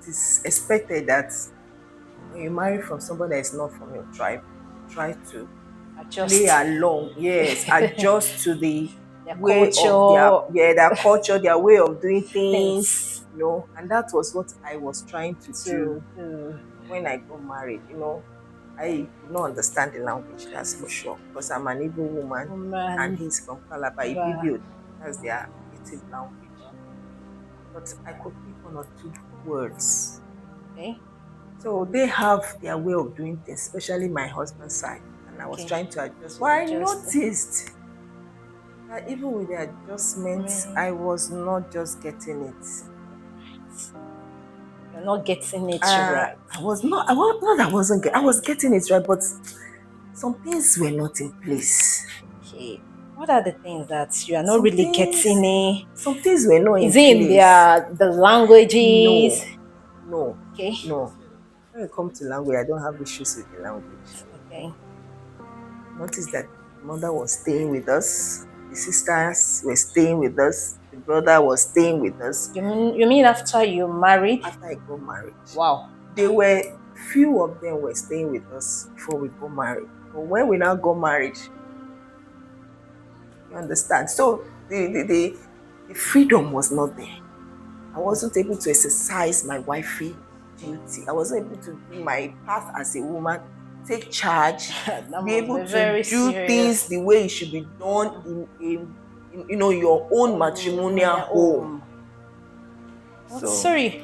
is expected that when you marry from somebody that is not from your tribe, try to play Adjust. along. Yes, adjust to the Their way of their, culture. yeah, their culture, their way of doing things, Yes. and that was what I was trying to do To do. when I got married. I could not understand the language, that's for sure, because I'm an Igbo woman and Woman. he's from Calabar, Ibibio, that's their native language. But I could pick one or two words. Okay. So they have their way of doing things, especially my husband's side. And I was Okay. trying to adjust. To But I adjust. noticed that even with the adjustments, Mm, I was not just getting it. you're not getting it right. I wasn't, I was getting it right, but some things were not in place. Okay. What are the things that you are not Some really things, getting it? some things were not Is in it in place. the languages? No, no, Okay. no. When it comes to language, I don't have issues with the language. Okay. Notice that the mother was staying with us, the sisters were staying with us, the brother was staying with us You mean after you married? after I got married. Wow. They were few of them were staying with us before we got married. But when we now got married, you understand. So the freedom was not there. I wasn't able to exercise my wifey duty. I wasn't able to do my path as a woman, take charge, That be must able be to very do things serious. the way it should be done in your own matrimonial home. Oh, but So sorry.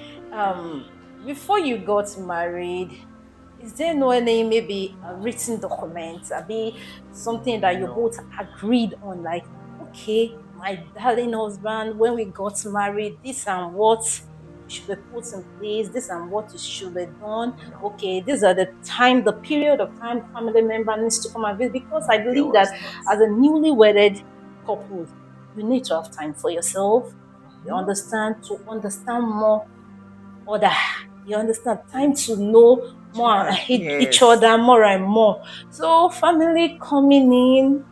Before you got married, is there no any maybe a written document, be something that you no, both agreed on? Like, okay, my darling husband, when we got married, this and what should be put in place, this and what should be done. no, Okay, these are the period of time family member needs to come and visit. Because I there believe that was not. as a newly wedded couple, you need to have time for yourself. You Mhm. understand more other. You understand? Time to know more Child, each yes. other more and more. So family coming in,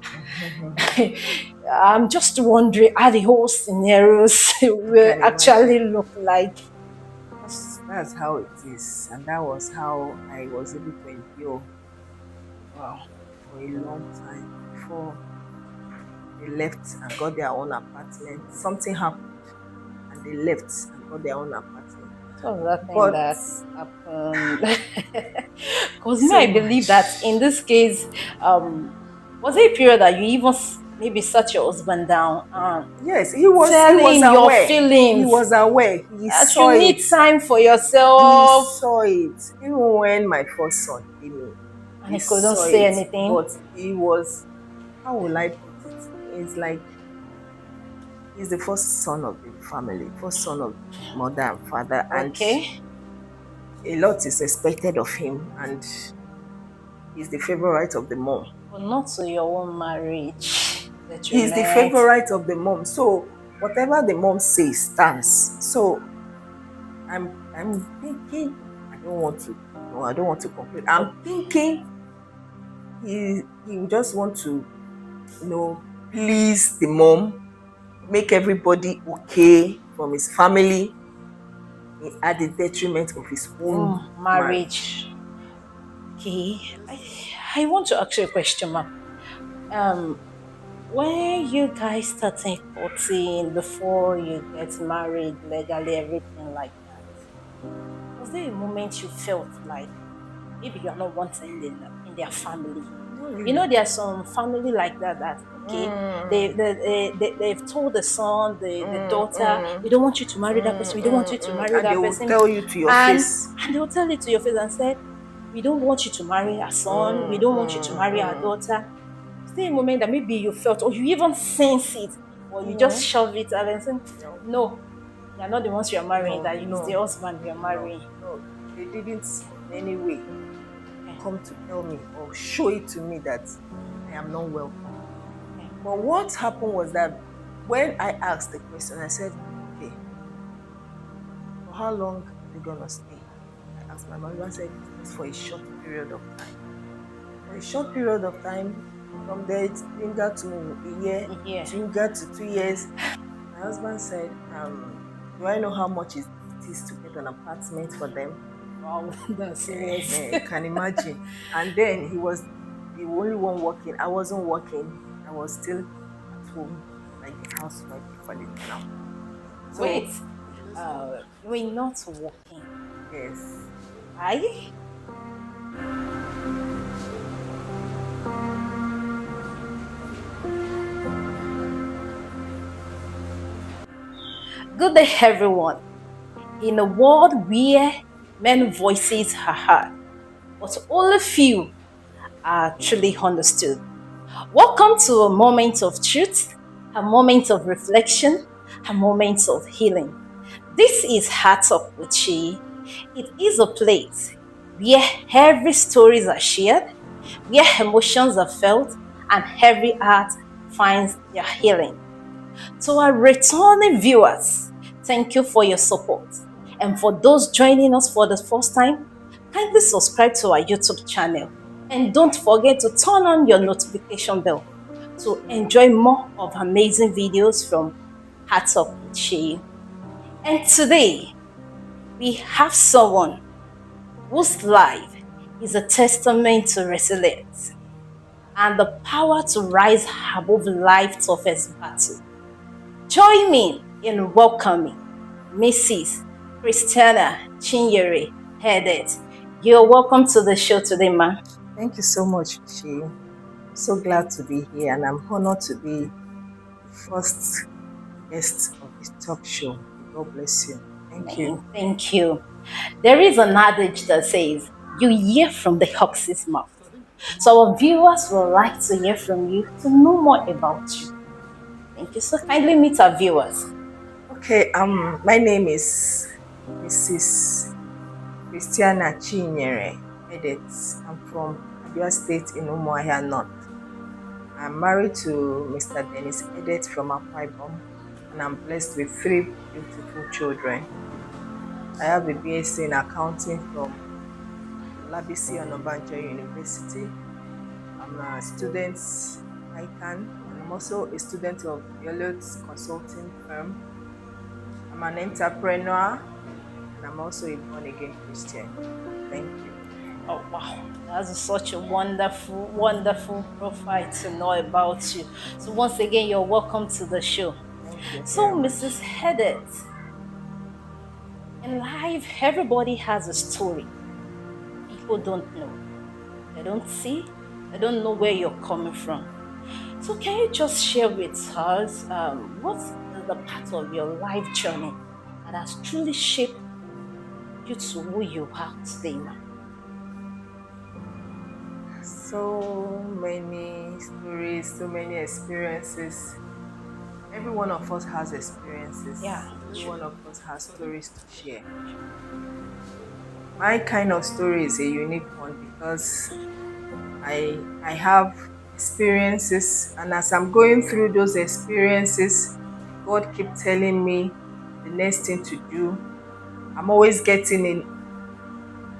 I'm just wondering how the whole scenarios I will can actually imagine. look like. That's how it is. And that was how I was able to endure Wow. for a long time before they left and got their own apartment. Something happened and they left and got their own apartment. So that thing But that happened. Because me, so I believe that much. in this case, was there a period that you even maybe sat your husband down and Yes, he was telling your aware. He feelings was aware. He that saw you it. need time for He yourself, saw it. Even when my first son came in, and he he couldn't saw say it. anything? But he was, how will I put it? It's like he's the first son of the family, first son of mother and father, and Okay, a lot is expected of him, and he's the favorite of the mom. but not to your own marriage that you He's the met. favorite of the mom. So whatever the mom says stands. So I'm thinking, I don't want to, no, I don't want to conclude. I'm thinking he would just want to, please the mom, make everybody okay from his family at the detriment of his own Marriage. marriage. Okay, I want to ask you a question, ma'am. Um, when you guys started courting before you get married legally, everything like that, was there a moment you felt like maybe you're not wanted in their family? Not You know, really. there are some family like that that okay, Mm, they've told the son, the mm, daughter, we mm, don't want you to marry that person, we don't want you to marry and they that will person, tell you to your and face. and they'll tell it to your face and say, we don't want you to marry our son, we don't want you to marry our daughter. Is there a moment that maybe you felt or you even sense it, or you just No, shove it out and say, no, no, you're not the ones you're marrying, no, that is the no, husband you're no, marrying. no. They didn't in any way Okay. come to tell me or show it to me that I am not welcome. Okay. But what happened was that when I asked the question, I said, okay, for how long are they gonna stay? I asked my mother, I said, just for a short period of time. For a short period of time, from there it lingered to a year, Yeah. it lingered to 2 years. My husband said, do I know how much it difficulties to get an apartment for them. Wow, that's serious. You can imagine. And then he was the only one working. I wasn't working. I was still at home, like a housewife, they call it now. So, Wait, you were not working. yes. I Good day, everyone. In a world where many voices are heard, but only few are truly understood. Welcome to a moment of truth, a moment of reflection, a moment of healing. This is Heart Up with She. It is a place where every stories are shared, where emotions are felt, and every heart finds their healing. To our returning viewers, thank you for your support. And for those joining us for the first time, kindly subscribe to our YouTube channel. And don't forget to turn on your notification bell to enjoy more of amazing videos from Hearts Up with Shay. And today, we have someone whose life is a testament to resilience and the power to rise above life's toughest battle. Join me in welcoming Mrs. Christiana Chinyere Edet. You're welcome to the show today, ma. Thank you so much, Chi. I'm so glad to be here, and I'm honored to be the first guest of this talk show. God bless you. Thank you. Thank you. There is an adage that says, you hear from the ox's mouth. So our viewers would like to hear from you to know more about you. Thank you. So kindly meet our viewers. Okay, my name is Mrs. Christiana Chinyere Edet. I'm from Abia State in Umuahia North. I'm married to Mr. Dennis Edet from Akwa Ibom, and I'm blessed with 3 beautiful children. I have a BSc in accounting from Labisi Onabanjo University. I'm a student ICANN, and I'm also a student of Elliot's consulting firm. I'm an entrepreneur, and I'm also a born-again Christian. Thank you. Oh wow, that's such a wonderful, wonderful profile to know about you. So once again, you're welcome to the show. Thank you So, very much. Mrs. Edet, in life, everybody has a story. People don't know. They don't see. They don't know where you're coming from. So, can you just share with us what's the part of your life journey that has truly shaped you to who you are today, ma'am? So many stories, so many experiences. Every one of us has experiences. Yeah, Every true. one of us has stories to share. My kind of story is a unique one because I have experiences, and as I'm going through those experiences, God keeps telling me the next thing to do. I'm always getting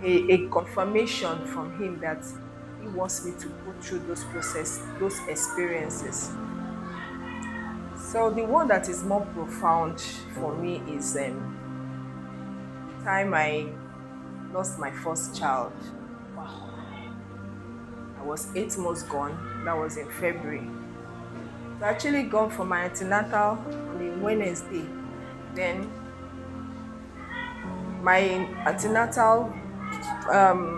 a confirmation from Him that He wants me to go through those experiences. So the one that is more profound for me is the time I lost my first child. Wow. I was 8 months gone. That was in February. So I actually gone for my antenatal on a Wednesday. Then my antenatal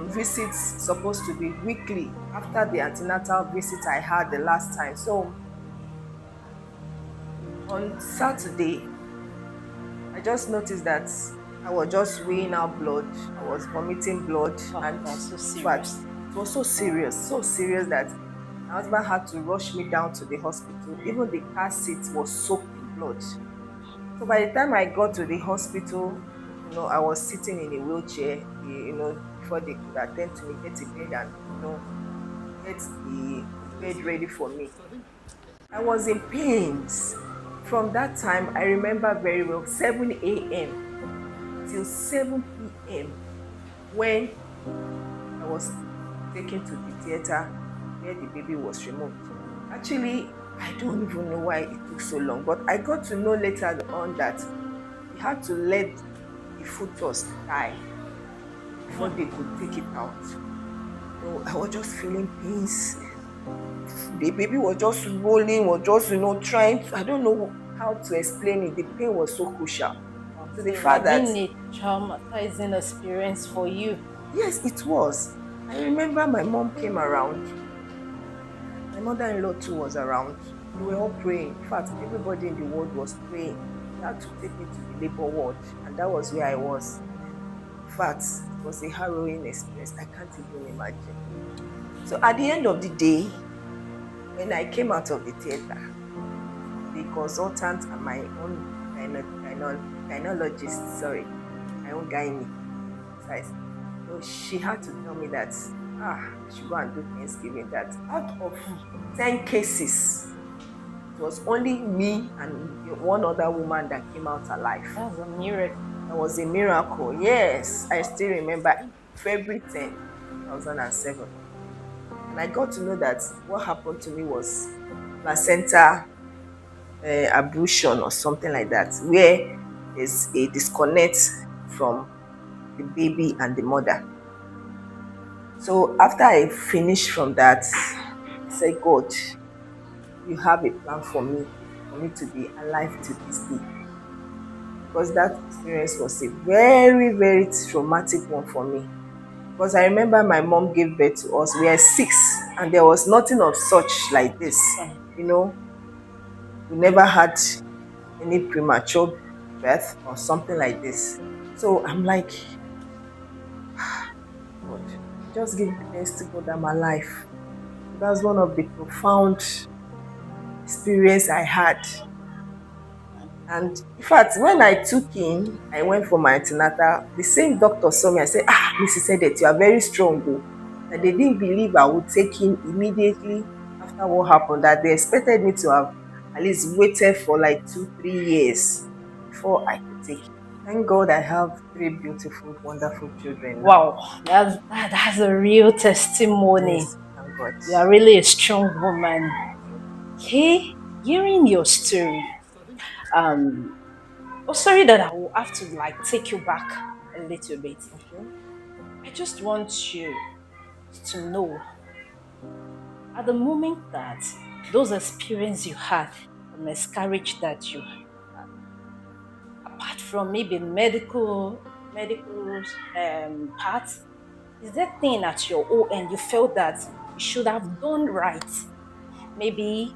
visits supposed to be weekly after the antenatal visit I had the last time. So on Saturday, I just noticed that I was just weighing out blood. I was vomiting blood, Wow, and that's so in fact, serious. it was so serious that my husband had to rush me down to the hospital. Even the car seat was soaked in blood. So by the time I got to the hospital, I was sitting in a wheelchair, before they could attend to me, get to bed and, get the bed ready for me. I was in pains. From that time, I remember very well, 7 a.m. till 7 p.m. when I was taken to the theater where the baby was removed. Actually, I don't even know why it took so long, but I got to know later on that he had to let the fetus die before they could take it out. So I was just feeling pains. The baby was just rolling, was just, trying to, I don't know how to explain it. The pain was so crucial. To So the it fact had that, been a traumatizing experience for you. yes, it was. I remember my mom came around. My mother-in-law too was around. We were all praying. In fact, everybody in the ward was praying. They had to take me to the labor ward, and that was where I was. In fact, it was a harrowing experience. I can't even imagine. So at the end of the day, when I came out of the theater, the consultant and my own gynecologist, my own gynae, so she had to tell me that I should go and do Thanksgiving. That out of 10 cases, it was only me and one other woman that came out alive. That was a miracle. That was a miracle. Yes, I still remember February 10, 2007. And I got to know that what happened to me was placenta abrasion or something like that, where there's a disconnect from the baby and the mother. So after I finished from that, I said, God, you have a plan for me to be alive to this day. Because that experience was a very, very traumatic one for me. Because I remember my mom gave birth to us. We were 6, and there was nothing of such like this. We never had any premature birth or something like this. So I'm like, God, just give thanks to God I'm alive. That's one of the profound experience I had. And in fact, when I took in, I went for my antenatal, the same doctor saw me and said, Mrs Edet, you are very strong. And they didn't believe I would take in immediately after what happened, that they expected me to have at least waited for like 2-3 years before I could take it. Thank God I have 3 beautiful, wonderful children. Wow, that's a real testimony. Yes, thank God. You are really a strong woman. Okay, hearing your story, sorry that I will have to take you back a little bit. Okay. I just want you to know, at the moment that those experiences you had, the miscarriage that you had, apart from maybe medical part, is there thing at your own end you felt that you should have done right? Maybe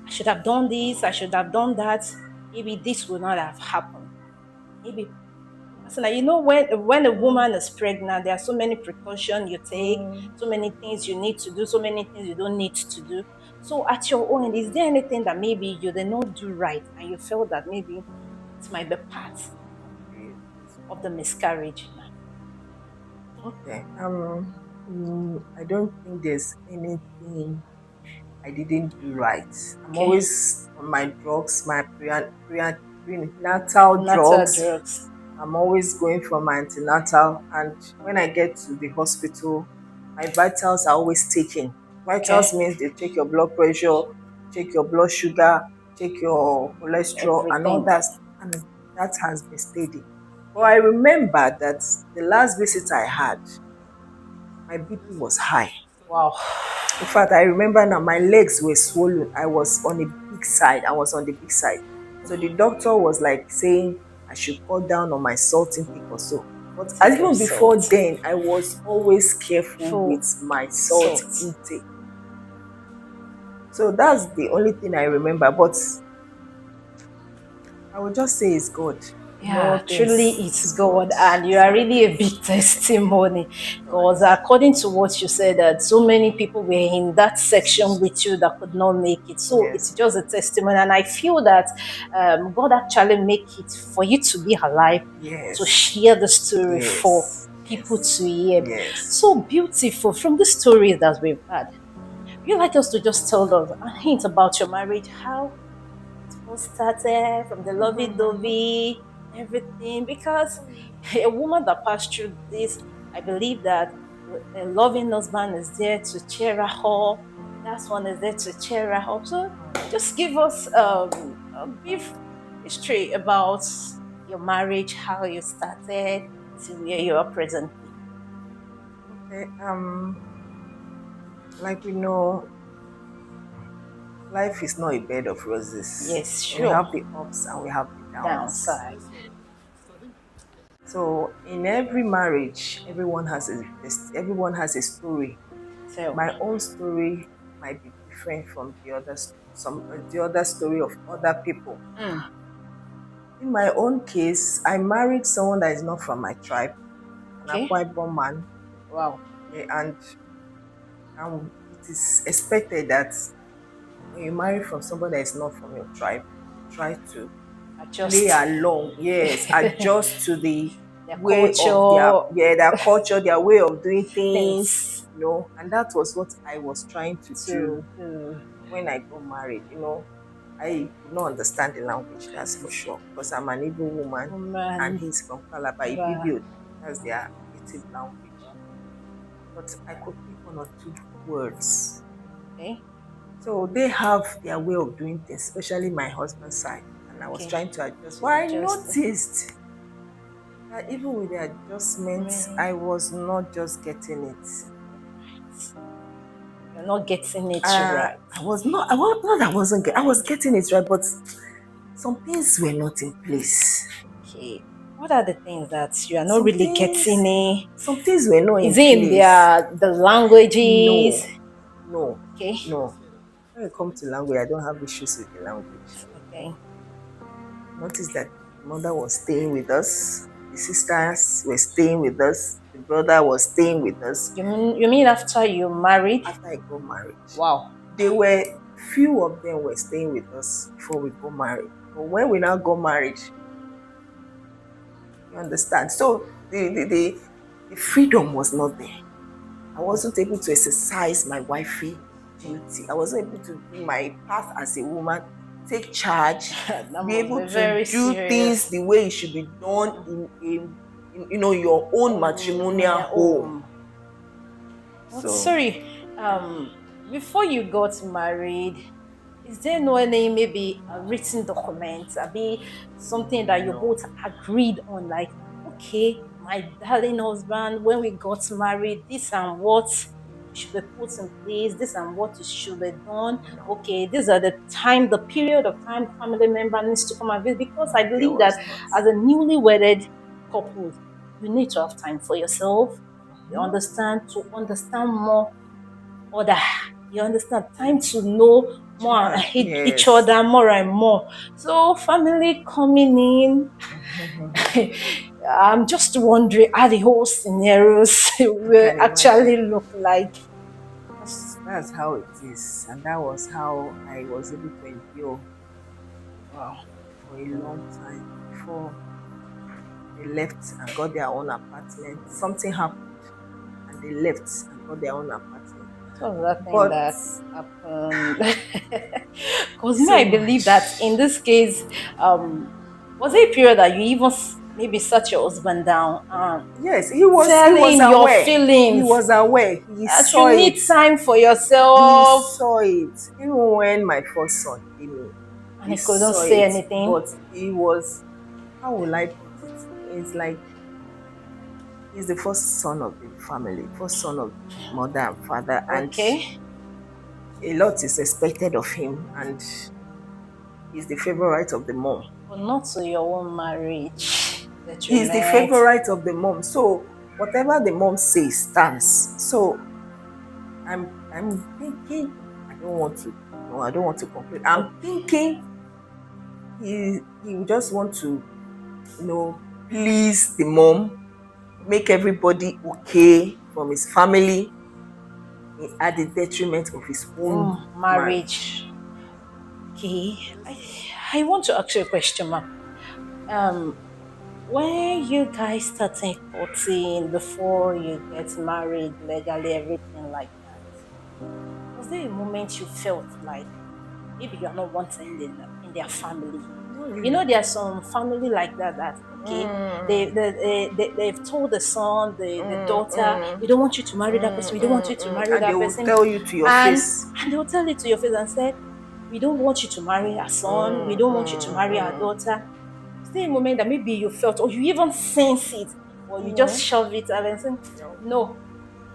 I should have done this, I should have done that. Maybe this would not have happened. Maybe personally, when a woman is pregnant, there are so many precautions you take, so many things you need to do, so many things you don't need to do. So at your own, is there anything that maybe you did not do right and you felt that maybe it might be part of the miscarriage? Okay. I don't think there's anything I didn't do right. I'm always on my drugs, my prenatal drugs. I'm always going for my antenatal, and when I get to the hospital, my vitals are always taken. Vitals means they take your blood pressure, check your blood sugar, check your cholesterol, and all that, and that has been steady. But I remember that the last visit I had, my BP was high. Wow. In fact, I remember now my legs were swollen. I was on the big side. So the doctor was like saying I should cut down on my salt intake or so. But even before then, I was always careful with my salt intake. So that's the only thing I remember. But I would just say it's God. Yeah, truly it's God, and you are really a big testimony. Because according to what you said, that so many people were in that section with you that could not make it. So it's just a testimony, and I feel that God actually make it for you to be alive, to share the story for people to hear. So beautiful from the stories that we've had. You like us to just tell us a hint about your marriage, how it all started from the lovey-dovey, everything, because a woman that passed through this, I believe that a loving husband is there to cheer her up. That one is there to cheer her up. So just give us a brief history about your marriage, how you started to where you are presently. Okay. Like we know, life is not a bed of roses. Yes, We sure. have the ups and we have the downs. Downside. So in every marriage, everyone has a story. Tell My me. own story might be different from the other story of other people. Mm, In my own case, I married someone that is not from my tribe, an okay. Akwa Ibom man, Wow. and it is expected that when you marry from somebody that is not from your tribe, try to play Adjust. along, yes, adjust to the Their way of their, culture, yeah, their culture, their way of doing things, things and that was what I was trying to do to do. when I got married. I could not understand the language, that's for sure, because I'm an Igbo woman and Woman. he's from Calabar, Wow. Ibibio, that's their native language. But I could pick one or two words. Okay. So they have their way of doing things, especially my husband's side. And I was Okay. trying to adjust. To But I adjust. noticed that even with the adjustments, Man, I was not just getting it. you're not getting it right. I wasn't, I was getting it right, but some things were not in place. Okay. What are the things that you are not Some really things, getting it? some things were not Is in it in place. the languages? No, no, Okay. no. When it comes to language, I don't have issues with the language. Okay. Noticed that the mother was staying with us, the sisters were staying with us, the brother was staying with us You mean after you married? after I got married. Wow. Few of them were staying with us before we got married. But when we now got married, you understand? So the freedom was not there. I wasn't able to exercise my wifey duty. I wasn't able to do my path as a woman, take charge, That be must able be to very do things serious. the way it should be done in your own matrimonial home. Home. But So sorry, before you got married, is there no any maybe a written document, be something that you no, both agreed on? Like, okay, my darling husband, when we got married, this and what should be put in place, this and what should be done. no, Okay, these are the period of time family member needs to come and visit. Because I there believe that was not. as a newly wedded couple, you need to have time for yourself. You Mhm. understand more other. You understand time to know more Children, each yes. other more and more. So family coming in, I'm just wondering how the whole scenarios I will can actually imagine. look like. That's how it is. And that was how I was able to endure Wow. for a long time before they left and got their own apartment. Something happened and they left and got their own apartment. So that thing But that happened. Because me, so I believe much. that in this case, was it a period that you even maybe sat your husband down and Yes, he was telling your aware. He feelings was aware. He that saw you need it. time for He yourself, saw it. Even when my first son came in, and he he couldn't saw say it. anything? But he was, how will I put it? It's like he's the first son of the family, first son of mother and father, and Okay, a lot is expected of him, and he's the favorite of the mom. but not to your own marriage that you He's the met. favorite of the mom. So whatever the mom says stands. So I'm thinking I don't want to complain. I'm thinking he would just want to, please the mom, make everybody okay from his family at the detriment of his own Marriage. marriage. Okay, I want to ask you a question, ma'am. When you guys started courting before you get married legally, everything like that, was there a moment you felt like maybe you're not wanted in their family? Not You really. know, there's some family like that okay, they've told the son, the daughter, we don't want you to marry that person, we don't want you to marry And they that will person, tell you to your and face. they'll tell it to your face and say, we don't want you to marry our son, we don't want you to marry our daughter. Was there a moment that maybe you felt or you even sense it, or you just No, shove it and then say, no, no,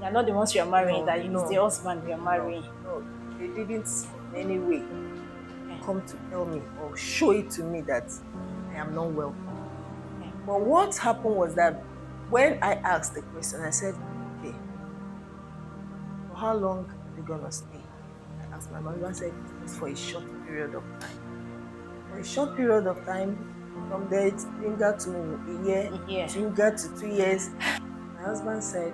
you're not the ones you're marrying, no, that is the no, husband you're no, marrying? no. They didn't in any way Okay. come to tell me or show it to me that I am not welcome. Okay. But what happened was that when I asked the question, I said, okay, for how long are they gonna stay? I asked my mother, I said, it's just for a short period of time. For a short period of time, from there it lingered to a year, Yeah. it lingered to 2 years. My husband said,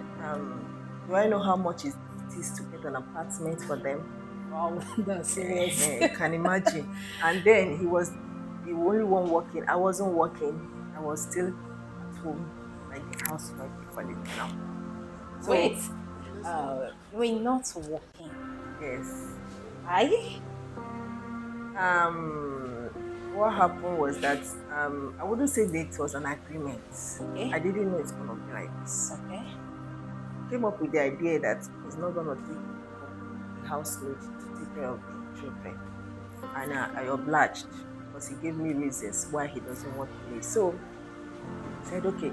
do I know how much it is to get an apartment for them? Wow, that's serious. You can imagine. And then he was the only one working. I wasn't working. I was still at home, like a housewife, they call it now. So, Wait, we're not working. yes. I What happened was that I wouldn't say that it was an agreement. Okay. I didn't know it's gonna be like this. Okay. Came up with the idea that he's not gonna take the housemaid to take care of the children. And I obliged because he gave me reasons why he doesn't want me. So he said, okay,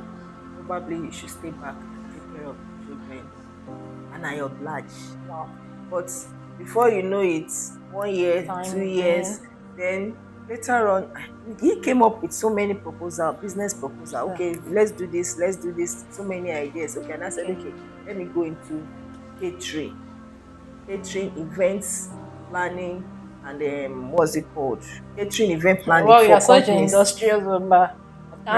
probably you should stay back and take care of the children. And I obliged. Wow. But before you know it, 1 year, Time 2 years, then later on, he came up with so many proposals, business proposal. Okay, let's do this, so many ideas. Okay, and I said, okay, let me go into catering, events, planning, and what's it called? Catering, event planning Wow, for you're such an companies. industrious woman. My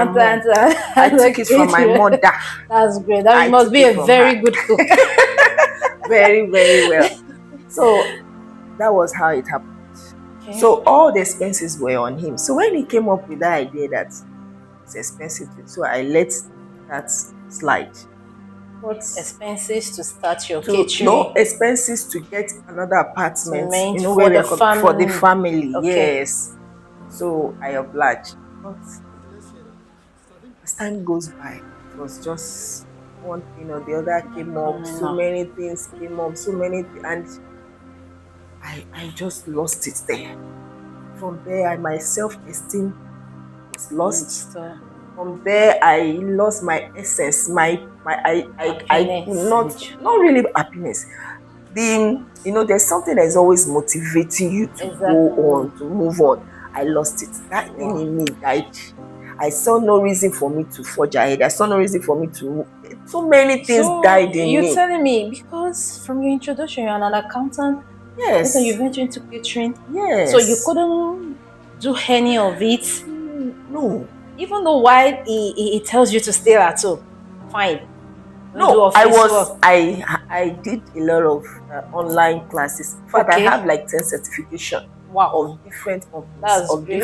mom. I took it from my mother. That's great. That I must took be it a from very her. good cook. Very, very well. So that was how it happened. Okay. So all the expenses were on him. So when he came up with that idea that it's expensive, so I let that slide. But Expenses to start your to catering. no expenses to get another apartment, Meant you know, for where we the are for the family. Okay. Yes. So I obliged. But as time goes by, it was just one thing or the other came up. So many things came up, and I just lost it there. From there, my self-esteem was lost. From there, I lost my essence, I not really happiness. There's something that is always motivating you to go on, to move on. I lost it. That thing in me died. I saw no reason for me to forge ahead. I saw no reason for me to move. So many things died in me. You're telling me because from your introduction, you're an accountant. Yes. Then you went into catering. Yes. So you couldn't do any of it. No. Even though while he tells you to stay at home, fine. No, I did a lot of online classes. In fact, I have like 10 certification of different companies, of great.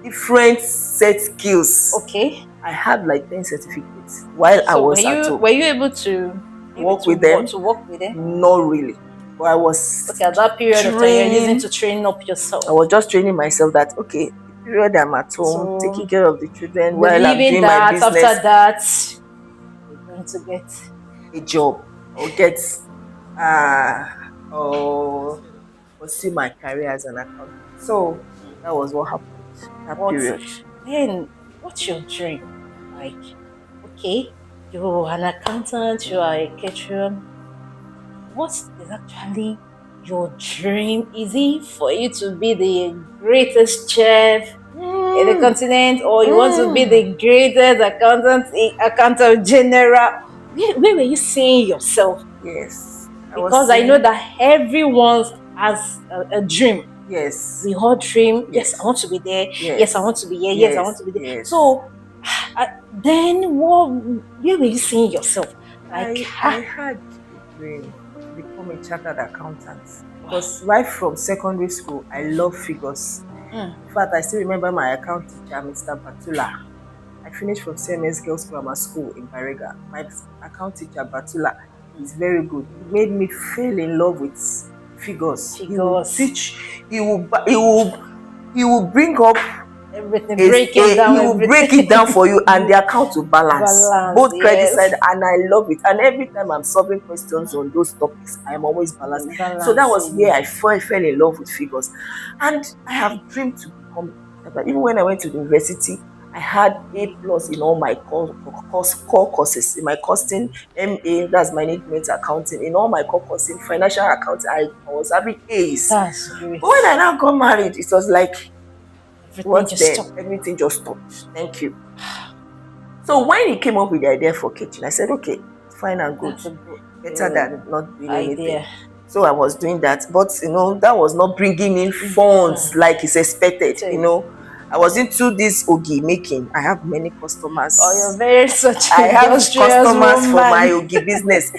different set skills. Okay. I have like 10 certificates while I was at home. Were you able to work with them? Not really. But I was at that period of time you're using to train up yourself. I was just training myself that okay, the period I'm at home, taking care of the children while I'm doing my business. After that, you're going to get a job or get or pursue my career as an accountant. So that was what happened that period. Then what's your dream? Like, okay, you're an accountant, you are a caterer. What is actually your dream? Is it for you to be the greatest chef in the continent, or you want to be the greatest accountant general? Where were you seeing yourself? Yes. Because I know that everyone has a dream. Yes. We all dream. Yes, I want to be there. Yes, I want to be here. Yes, I want to be there. Yes. So then where were you seeing yourself? Like I had a dream to become a chartered accountant. Because right from secondary school, I love figures. In fact, I still remember my account teacher, Mr. Batula. I finished from CMS Girls Grammar School in Barega. My account teacher, Batula, is very good. He made me fall in love with figures. He will teach. He will bring up everything. He will break it down for you, and the account will balance both credit side. And I love it. And every time I'm solving questions on those topics, I'm always balanced. So that was where I fell in love with figures, and I have dreamed to become. Even when I went to the university, I had A+ in all my core courses. In my costing, MA, that's management accounting. In all my core courses, financial accounting, I was having A's. That's great. But when I now got married, it was like, Everything what just then? stopped. Everything just stopped. Thank you. So when he came up with the idea for kitchen, I said, okay, fine and good. That's a good Better than not doing anything. idea. So I was doing that. But, that was not bringing in funds like it's expected, I was into this ogi making. I have many customers. Oh, you're very such I have industrious customers for my woman. ogi business.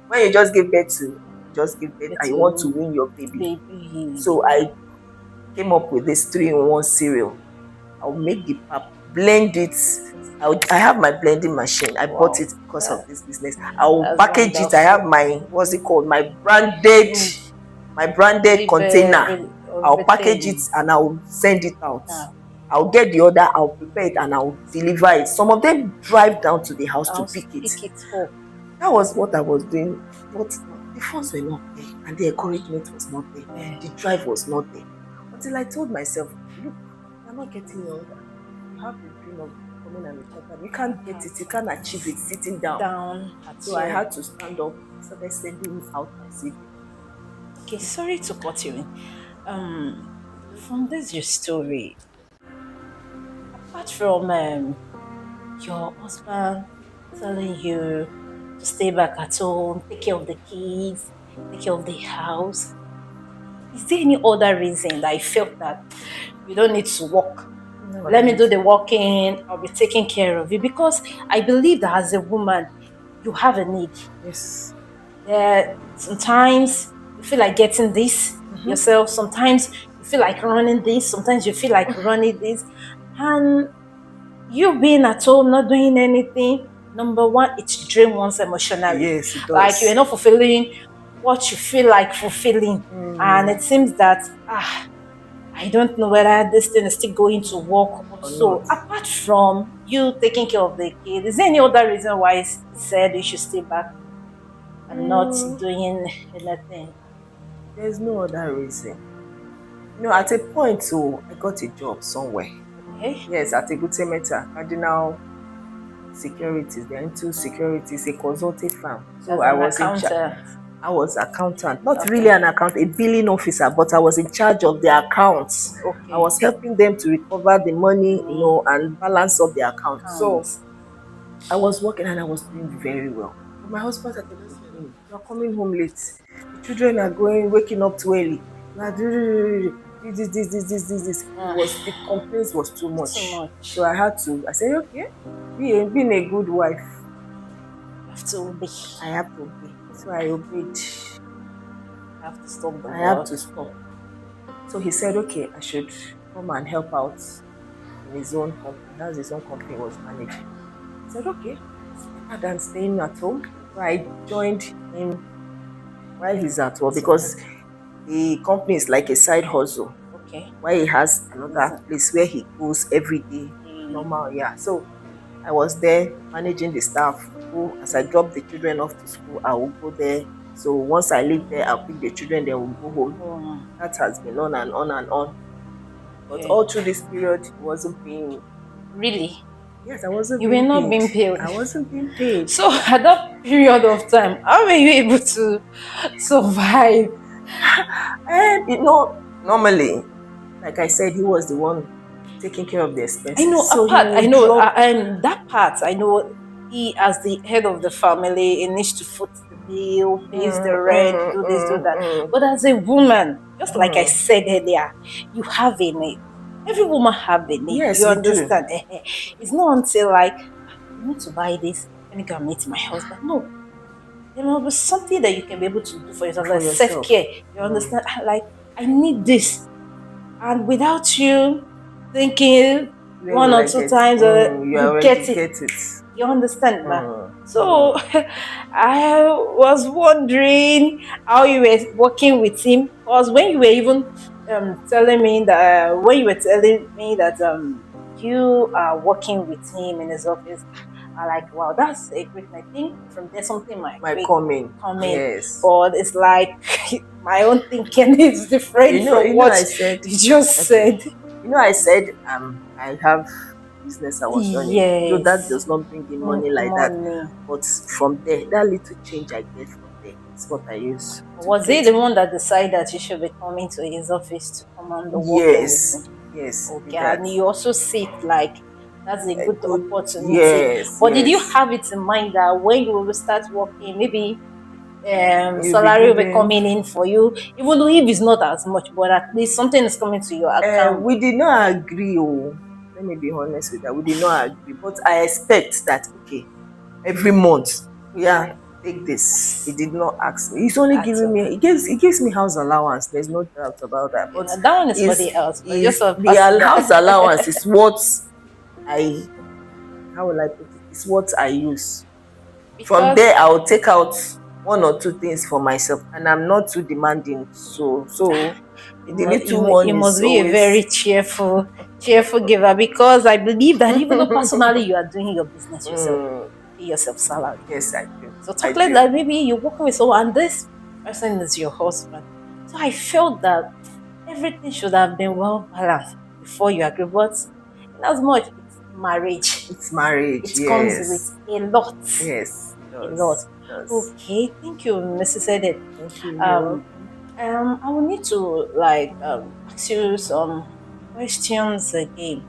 When you just give birth and you want to win your baby. So I came up with this 3-in-1 cereal. I'll make the pap, blend it. I have my blending machine. I bought it because of this business. I'll package it. I have my, what's it called? My branded container. I'll package it and I'll send it out. I'll get the order, I'll prepare it and I'll deliver it. Some of them drive down to the house to pick it. That was what I was doing. But the funds were not there and the encouragement was not there. The drive was not there. Until I told myself, look, you're not getting younger. You have the dream of becoming an accountant. You can't get it, you can't achieve it sitting down. So I had to stand up, started sending out my CV. Okay, sorry to cut you in. From this your story, apart from your husband telling you to stay back at home, take care of the kids, take care of the house, is there any other reason that I felt that you don't need to work? Let me do the working, I'll be taking care of you. Because I believe that as a woman, you have a need. Yes. Sometimes you feel like getting this yourself. Sometimes you feel like running this. Sometimes you feel like running this. And you being at home, not doing anything, number one, it drains one's emotionally. Yes, it does. Like you're not fulfilling what you feel like fulfilling. And it seems that, I don't know whether this thing is still going to work. So, apart from you taking care of the kid, is there any other reason why he said you should stay back and not doing anything? There's no other reason. At a point, I got a job somewhere. Okay. Yes, at a Gutemeta, Cardinal Securities. They're into securities, a consulting firm. So I was accountant. Not really an accountant, a billing officer, but I was in charge of their accounts. Okay. I was helping them to recover the money, and balance up their accounts. So I was working and I was doing very well. But my husband said, you're coming home late. The children are waking up too early. This. The complaints was too much. So I said, okay, being a good wife, you have to obey. I have to obey. So I obeyed. I have to stop. I have to stop. So he said, okay, I should come and help out in his own company. That's his own company he was managing. I said, okay, it's better than staying at home. So I joined him while he's at work because the company is like a side hustle. Okay. Where he has another place where he goes every day. Normal, yeah. So I was there managing the staff. As I drop the children off to school, I will go there. So once I leave there, I'll pick the children, then we'll go home. That has been on and on and on. But all through this period, it wasn't paying. Really? Yes, I wasn't. You were not being paid. I wasn't being paid. So at that period of time, how were you able to survive? And normally, like I said, he was the one taking care of the expenses. I know. That part, I know. He, as the head of the family, he needs to foot the bill, pays the rent, do this, do that. But as a woman, just like I said earlier, you have a need. Every woman have a need. Yes, you understand? It's not until like, I need to buy this, let me go and meet my husband. No. There must be something that you can be able to do for yourself, like self-care. You understand? Like, I need this. And without you thinking one or two times, you get it. You understand, man? So I was wondering how you were working with him, because when you were even telling me that you are working with him in his office, I'm like, wow, that's a great. I think from there something might come in. Yes. But it's like my own thinking is different from what I said, you just said. I said I have business I was running. Though that Yes. does not bring in money like that, Money. but from there, that little change I get from there is what I use to Was he get. the one that decided that you should be coming to his office to come and work there with Yes, him? yes, he did Okay, that. and you also see it like that's a A good good, opportunity. yes, But did you yes. have it in mind that when you will start working, maybe You'll be salary will be giving. coming in for you, even though if it's not as much, but at least something is coming to your account. We did not agree. Oh, let me be honest with that. We did not agree, but I expect that okay, every month, yeah, take this. He did not ask me. He's only At giving all. me. He gives me house allowance. There's no doubt about that. Okay, But now that one is for is the else, but just is a the personal. house allowance is what I, how will I put it? It's what I use. From Because there, I'll take out one or two things for myself, and I'm not too demanding. So the little you one is must be a always. very cheerful giver, because I believe that even though personally you are doing your business yourself, Mm, you pay yourself salary. yes, I do. So I talk like do. that, maybe you're working with someone and this person is your husband. So I felt that everything should have been well balanced before you agree. But in as much it's marriage, It's marriage. it comes with Yes. a lot. Yes. It A lot. does. It does. Okay, thank you, Mrs. Edet. Thank you. You're Um, welcome. I will need to like ask you some questions again.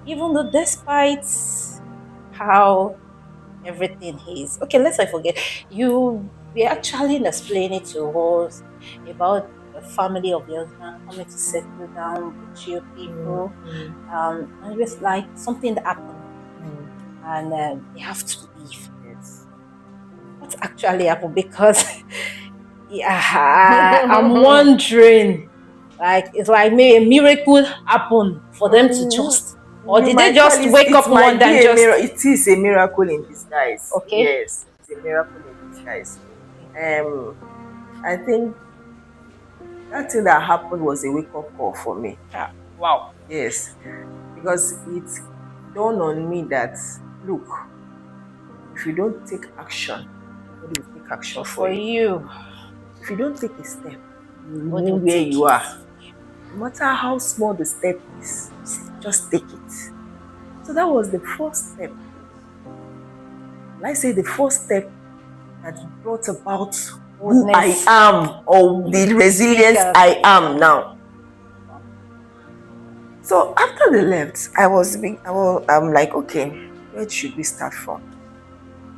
Even though despite how everything is okay, let's I forget you we actually explaining to us about the family of your husband coming to settle down with you Mm, people. mm, And it was like something that happened mm. and they have to leave. Yes. What actually happened? Because yeah, I'm wondering, like it's like maybe a miracle happened for them to Mm, just, or you did they might call just it. wake It up one might day be and a just miracle. It is a miracle in disguise. okay? Yes, it's a miracle in disguise. Um, I think that thing that happened was a wake up call for me. Ah, wow. Yes, because it dawned on me that look, if you don't take action, nobody will take So action for for you. you, If you don't take a step, you nobody will remain where take you it. are. No matter how small the step is, just take it. So that was the first step. Like I say, the first step that brought about who I Boldness. am or the Speak resilience out. I am now. So after they left, I'm like, okay, where should we start from?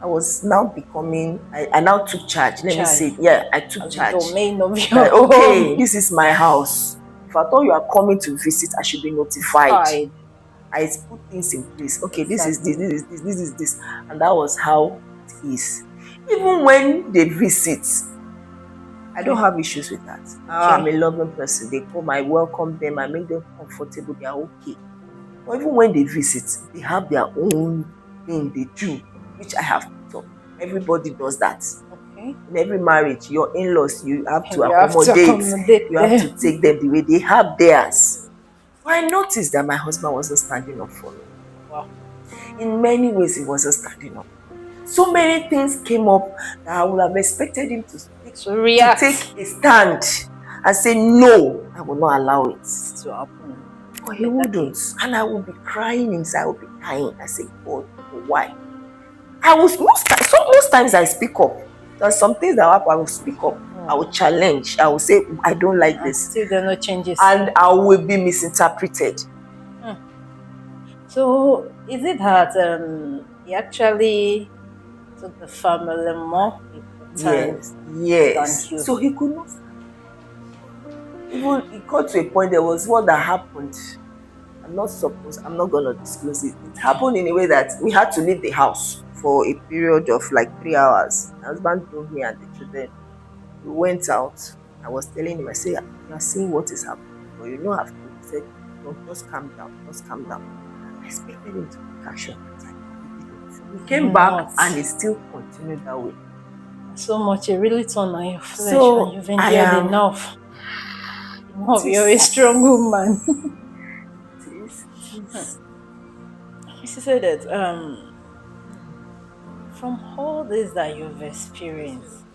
I was now becoming, I now took charge. Let me Charge say, yeah, I took as the charge. domain of your Like, okay, home. this is my house. If I thought you are coming to visit, I should be notified. Notified. I put things in place. Okay, this is this, Exactly. this is this, this is this. And that was how it is. Even when they visit, I don't Okay. have issues with that. I'm a Okay. loving person. They come, I welcome them, I make them comfortable, they are okay. But even when they visit, they have their own thing they do, which I have put up. Everybody does that. Okay. In every marriage, your in-laws, you have to And you have to accommodate, accommodate you have to them. take them the way they have theirs. But I noticed that my husband wasn't standing up for me. Wow. In many ways, he wasn't standing up. So many things came up that I would have expected him To to take react a stand and say, no, I will not allow it. to happen. But he But wouldn't. And I would be crying inside, I would be dying. I say, God, why? Most times I speak up. There's some things that happen, I will speak up. I will challenge. I will say, I don't like and this. still there are no changes. And I will be misinterpreted. Hmm. So is it that he actually took the family more important Yes, than yes. you? So he could not. Even it got to a point, there was what that happened. I'm not gonna disclose it. It happened in a way that we had to leave the house for a period of like 3 hours. My husband drove me and the children. We went out. I was telling him, I said, you are seeing what is happening, but you know I've told. He said, no, just calm down, just calm down. I expected him to take action. He came back Not and he still continued that way. so much. It really turned on your flesh, and So you've I endured am. enough. It Enough. You're a is. strong woman. It is. It is. She said that from all this that you've experienced,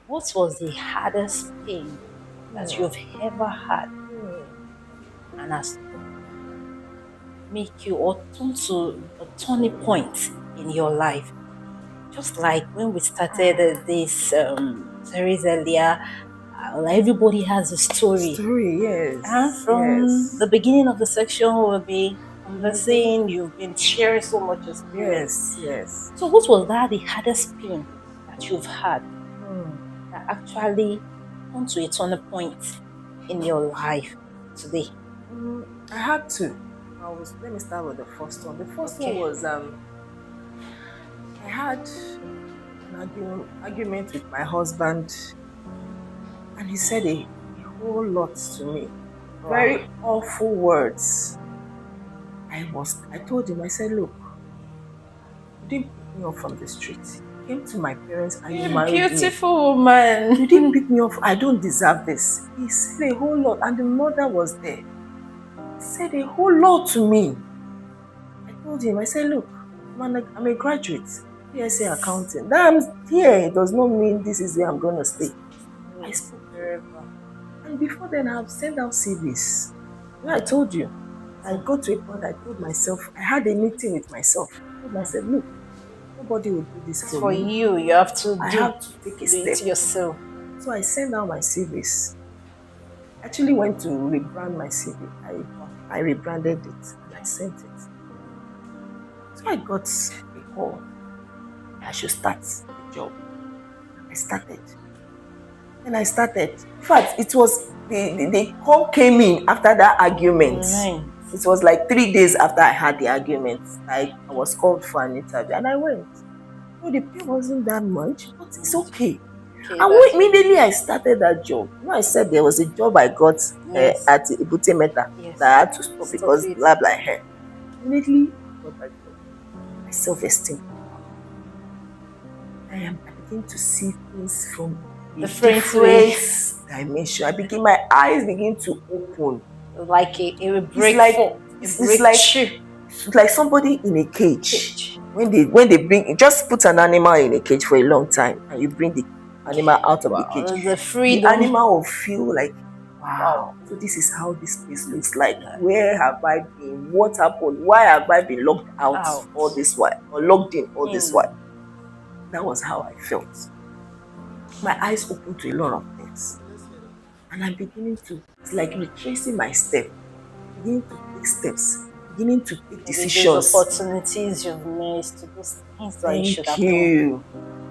what was the hardest pain that you've ever had? And as make you or turn to a turning point in your life? Just like when we started this series earlier, like everybody has a story. Story, And yes, from the yes. beginning of the section, we'll be Mhm. conversing. You've been sharing so much experience. Yes, yes. So, what was that the hardest pain that you've had Hmm. that actually come to a turning point in your life today? I had to. Let me start with the first one. The first one Okay. was I had an argument with my husband, and he said a whole lot to me. Wow. Very awful words. I told him, I said, look, you didn't pick me up from the street. You came to my parents and you You're a married me. beautiful You didn't woman. pick me up. I don't deserve this. He said a whole lot, and the mother was there. He said a whole lot to me. I told him, I said, look, I'm a graduate, PSA accounting. That I'm here does not mean this is where I'm going to stay. I Yes, spoke to him. very well. And before then, I've sent out CVs. I told you, I got to a point I told myself, I had a meeting with myself. I told myself, look, nobody will do this It's for for me. you. You have to I do have to take a step. it yourself. So I sent out my CVs. Actually went to rebrand my CV. I rebranded it and I sent it. So I got a call. I should start the job. I started. And I started. In fact, it was the call came in after that argument. Nice. It was like 3 days after I had the argument. I was called for an interview and I went. No, the pay wasn't that much, but it's okay. Okay, And that's okay. immediately I started that job. I said there was a job I got Yes. at Ibute Meta Yes. that I had to stop Stop because it. blah blah hair. Immediately I got that job. My self-esteem. I begin to see things from a Different way. different dimension. My eyes begin to open. Like a It's break like for a it's breakthrough. like somebody in a cage. Cage. When they bring just put an animal in a cage for a long time and you bring the animal out of the cage, Wow, the the freedom. animal will feel like, wow, Wow. so this is how this place looks like. Where have I been? What happened? Why have I been locked out Out. all this while or locked in all this In. while? That was how I felt. My eyes opened to a lot of things. And I'm beginning to, it's like retracing my step, beginning to take steps, beginning to take Maybe those decisions. opportunities you've missed, those things that you should Thank have done. you.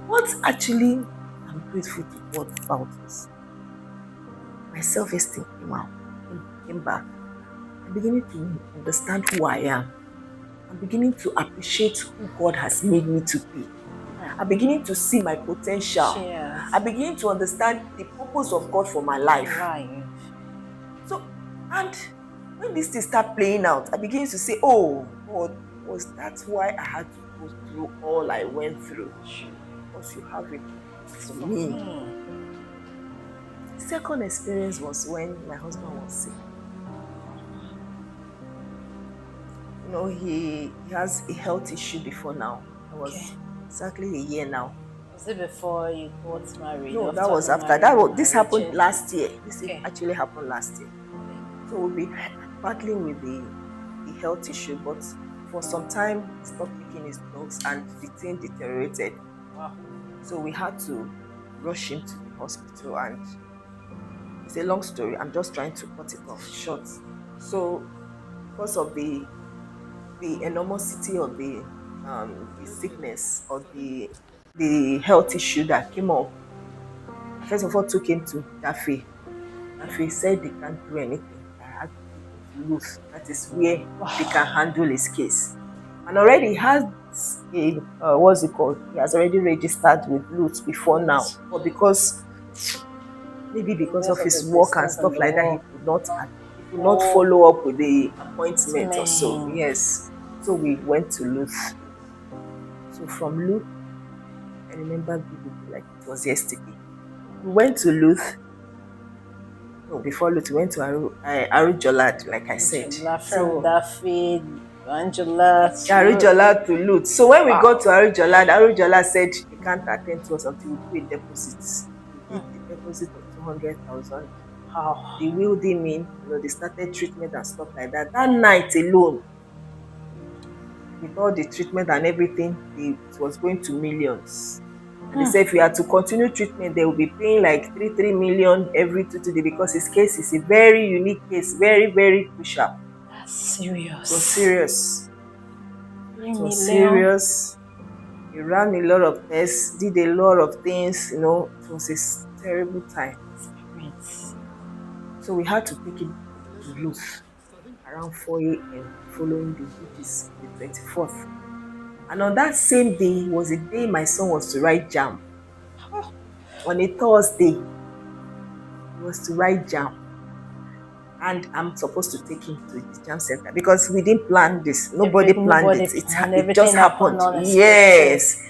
What actually I'm grateful to God about is my self-esteem came back. I'm beginning to understand who I am. I'm beginning to appreciate who God has made me to be. I'm beginning to see my potential. Cheers. I'm beginning to understand the purpose of God for my life. Life. So, and when these things start playing out, I begin to say, oh, God, was that why I had to go through all I went through? Because you have it for me. The second experience was when my husband was sick. You know, he has a health issue before now. It was exactly a year now. Was it before you got married? No, that was after. This happened last year. This Okay. actually happened last year. So we'll be battling with the health issue, but for some time he stopped taking his drugs and the thing deteriorated. Wow. So we had to rush him to the hospital, and it's a long story. I'm just trying to cut it off short. So because of the enormity of the sickness or the health issue that came up, I first of all took him to Daffy. Daffy said they can't do anything. I had to take him to Ruth. That is where they can handle his case. And already he has a what's it called? He has already registered with Lutz before now, but because of his work and stuff like that, he could not follow up with the appointment or so. Yes. So we went to Lutz. So from Lutz, I remember vividly like it was yesterday. We went to Lutz. No, before Lutz, we went to Arujolad, like I said. From Daffy, Angela. Arujolad to Lutz. So when we got to Arujolad said he can't attend to us until we pay deposits. We did the deposit of 200,000. They wheeled him in, they started treatment and stuff like that. That night alone, with all the treatment and everything, it was going to millions. And they said if we had to continue treatment, they will be paying like 3 million every 2 days because his case is a very unique case, very, very crucial. That's serious. It was serious. 3 It was million. serious. He ran a lot of tests, did a lot of things, it was a terrible time. Experience. So we had to take him to Luth around 4 a.m. following day, which is the 24th. And on that same day was the day my son was to write JAM. On a Thursday, he was to write JAM. And I'm supposed to take him to the JAM center because we didn't plan this. Nobody planned it. It just happened. Yes.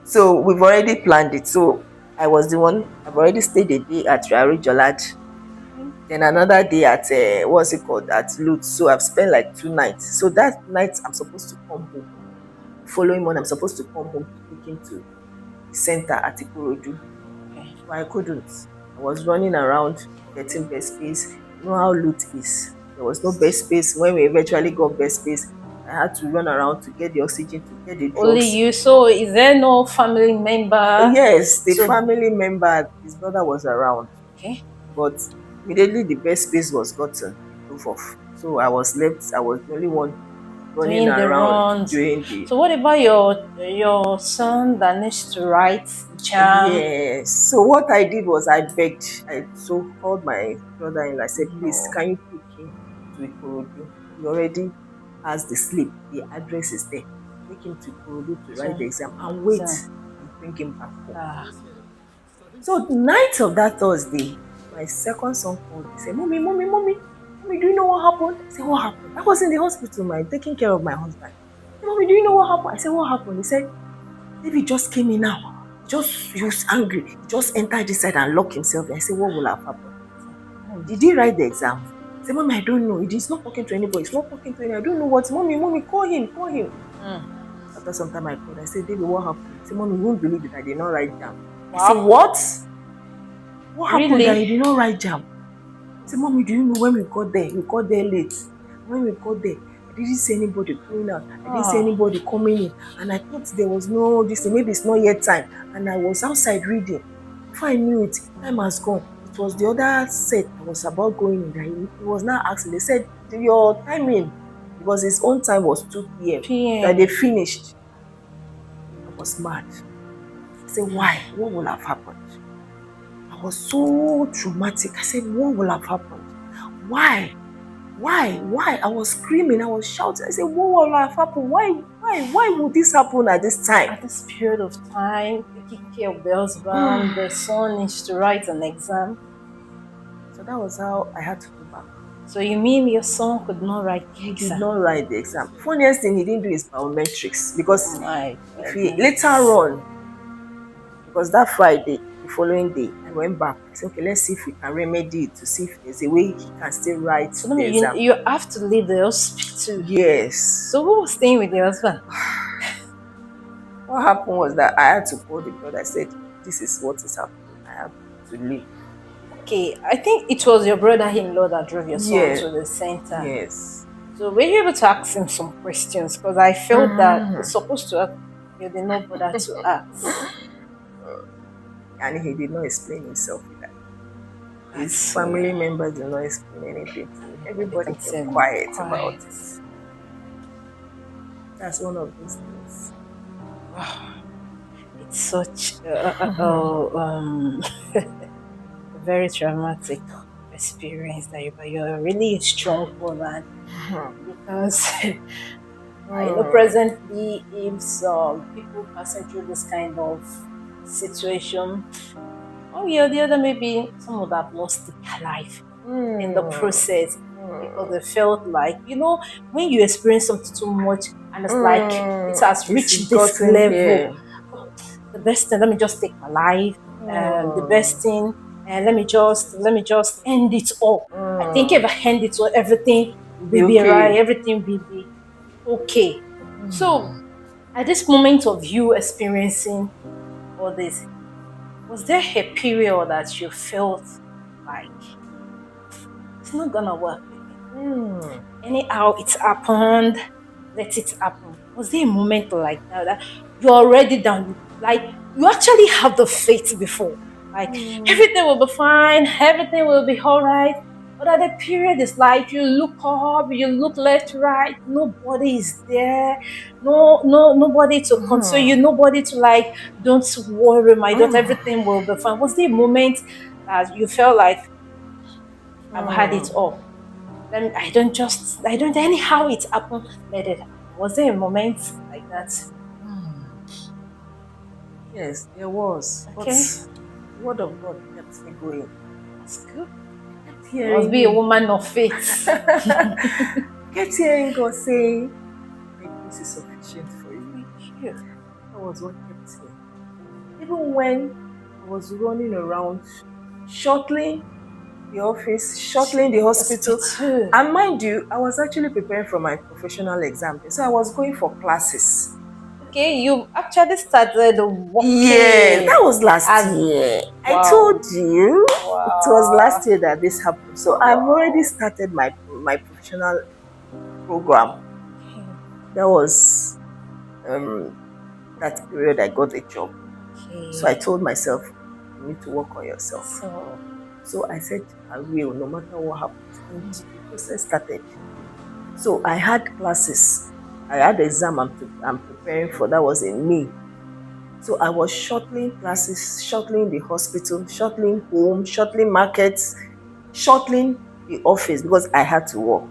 So we've already planned it. So I was the one, I've already stayed a day at Rari Jolad. Then another day at, what's it called, at Lutz. So I've spent like 2 nights. So that night I'm supposed to come home. The following morning I'm supposed to come home to take him to the center at Ikorodu. Okay. But I couldn't. I was running around getting best space. You know how Lutz is. There was no best space. When we eventually got best space, I had to run around to get the oxygen, to get the drugs. Only you. So is there no family member? Yes, the family member, his brother was around. Okay. But immediately the best space was gotten, proof of. So I was left, I was the only one running around doing the. So what about your son that needs to write JAM? Yes. So what I did was I begged. I called my brother-in-law. I said, please, can you take him to Ikorodu? He already has the slip. The address is there. Take him to Ikorodu to write the exam and wait and bring him back home. So the night of that Thursday, my second son called me. He said, Mommy, do you know what happened? I said, what happened? I was in the hospital, taking care of my husband. Mommy, do you know what happened? I said, what happened? He said, David just came in now. He was angry. He just entered inside and locked himself. I said, what will have happened? Did he write the exam? I said, Mommy, I don't know. He's not talking to anybody. He's not talking to anyone. I don't know what. Mommy, call him. After some time I called. I said, David, what happened? I said, Mommy, you won't believe it. I did not write JAM. Wow. I said, what? What happened that he did not write JAM? I said, Mommy, do you know when we got there? We got there late. When we got there, I didn't see anybody going out. I didn't see anybody coming in. And I thought there was no this thing. Maybe it's not yet time. And I was outside reading. Before I knew it, time has gone. It was the other set I was about going in. He was now asking. They said, your timing, because his own time was 2 p.m. That they finished. I was mad. I said, why? What will have happened? I was so traumatic. I said, what will have happened? Why? I was screaming. I was shouting. I said, what will have happened? Why would this happen at this time? At this period of time, taking care of the husband, the son needs to write an exam. So that was how I had to go back. So you mean your son could not write the exam? He did not write the exam. Funniest thing, he didn't do his biometrics because later on, because that Friday, the following day, I went back. I said, okay, let's see if we can remedy it to see if there's a way he can still write the exam. You have to leave the hospital. Yes. So who was staying with your husband? What happened was that I had to call the brother. I said, this is what is happening. I have to leave. Okay, I think it was your brother-in-law that drove your son to the center. Yes. So were you able to ask him some questions? Because I felt that you're supposed to ask, you did not bother to ask. And he did not explain himself either. His family members did not explain anything to me. Everybody kept quiet about it. That's one of those things. It's such a very traumatic experience that you're really a strong woman. Because I know presently if some people passing through this kind of situation, the other maybe some would have lost their life in the process because they felt like, when you experience something too much and it's like it has reached this level, the best thing, let me just take my life, the best thing, and let me just end it all. I think if I end it all, everything will be right, everything will be okay. So at this moment of you experiencing all this, was there a period that you felt like it's not gonna work? Anyhow, it's happened. let it happen? Was there a moment like that, that you're already down? Like, you actually have the faith before. Like, Mm. everything will be fine, everything will be all right. But at the period, it's like you look up, you look left, right, nobody is there, nobody to console you, Mhm. nobody to like, don't worry, my daughter, Mm. everything will be fine. Was there a moment that you felt like I've had it Mm. all? I don't anyhow it happened, let it happen. Was there a moment like that? Mm. Yes, there was, but Okay, the word of God kept me going. that's good. I kept You must hearing be a Him. woman of faith. I kept hearing God saying, "My grace is sufficient for you." Thank you. That was what kept me. Even when I was running around, shuttling the office, shuttling the hospital, Hospital. and mind you, I was actually preparing for my professional exam, so I was going for classes. Okay, you actually started Yes, working that was last as year. I wow, told you it was wow, last year that this happened. So I've already wow. started my professional program. Okay, That was um, that period I got a job. So I okay. told myself, you need to work on yourself. So So I said, I will, no matter what happens. And the process started. So I had classes. I had the exam I'm preparing for. That was in May. So I was shuttling classes, shuttling the hospital, shuttling home, shuttling markets, shuttling the office because I had to work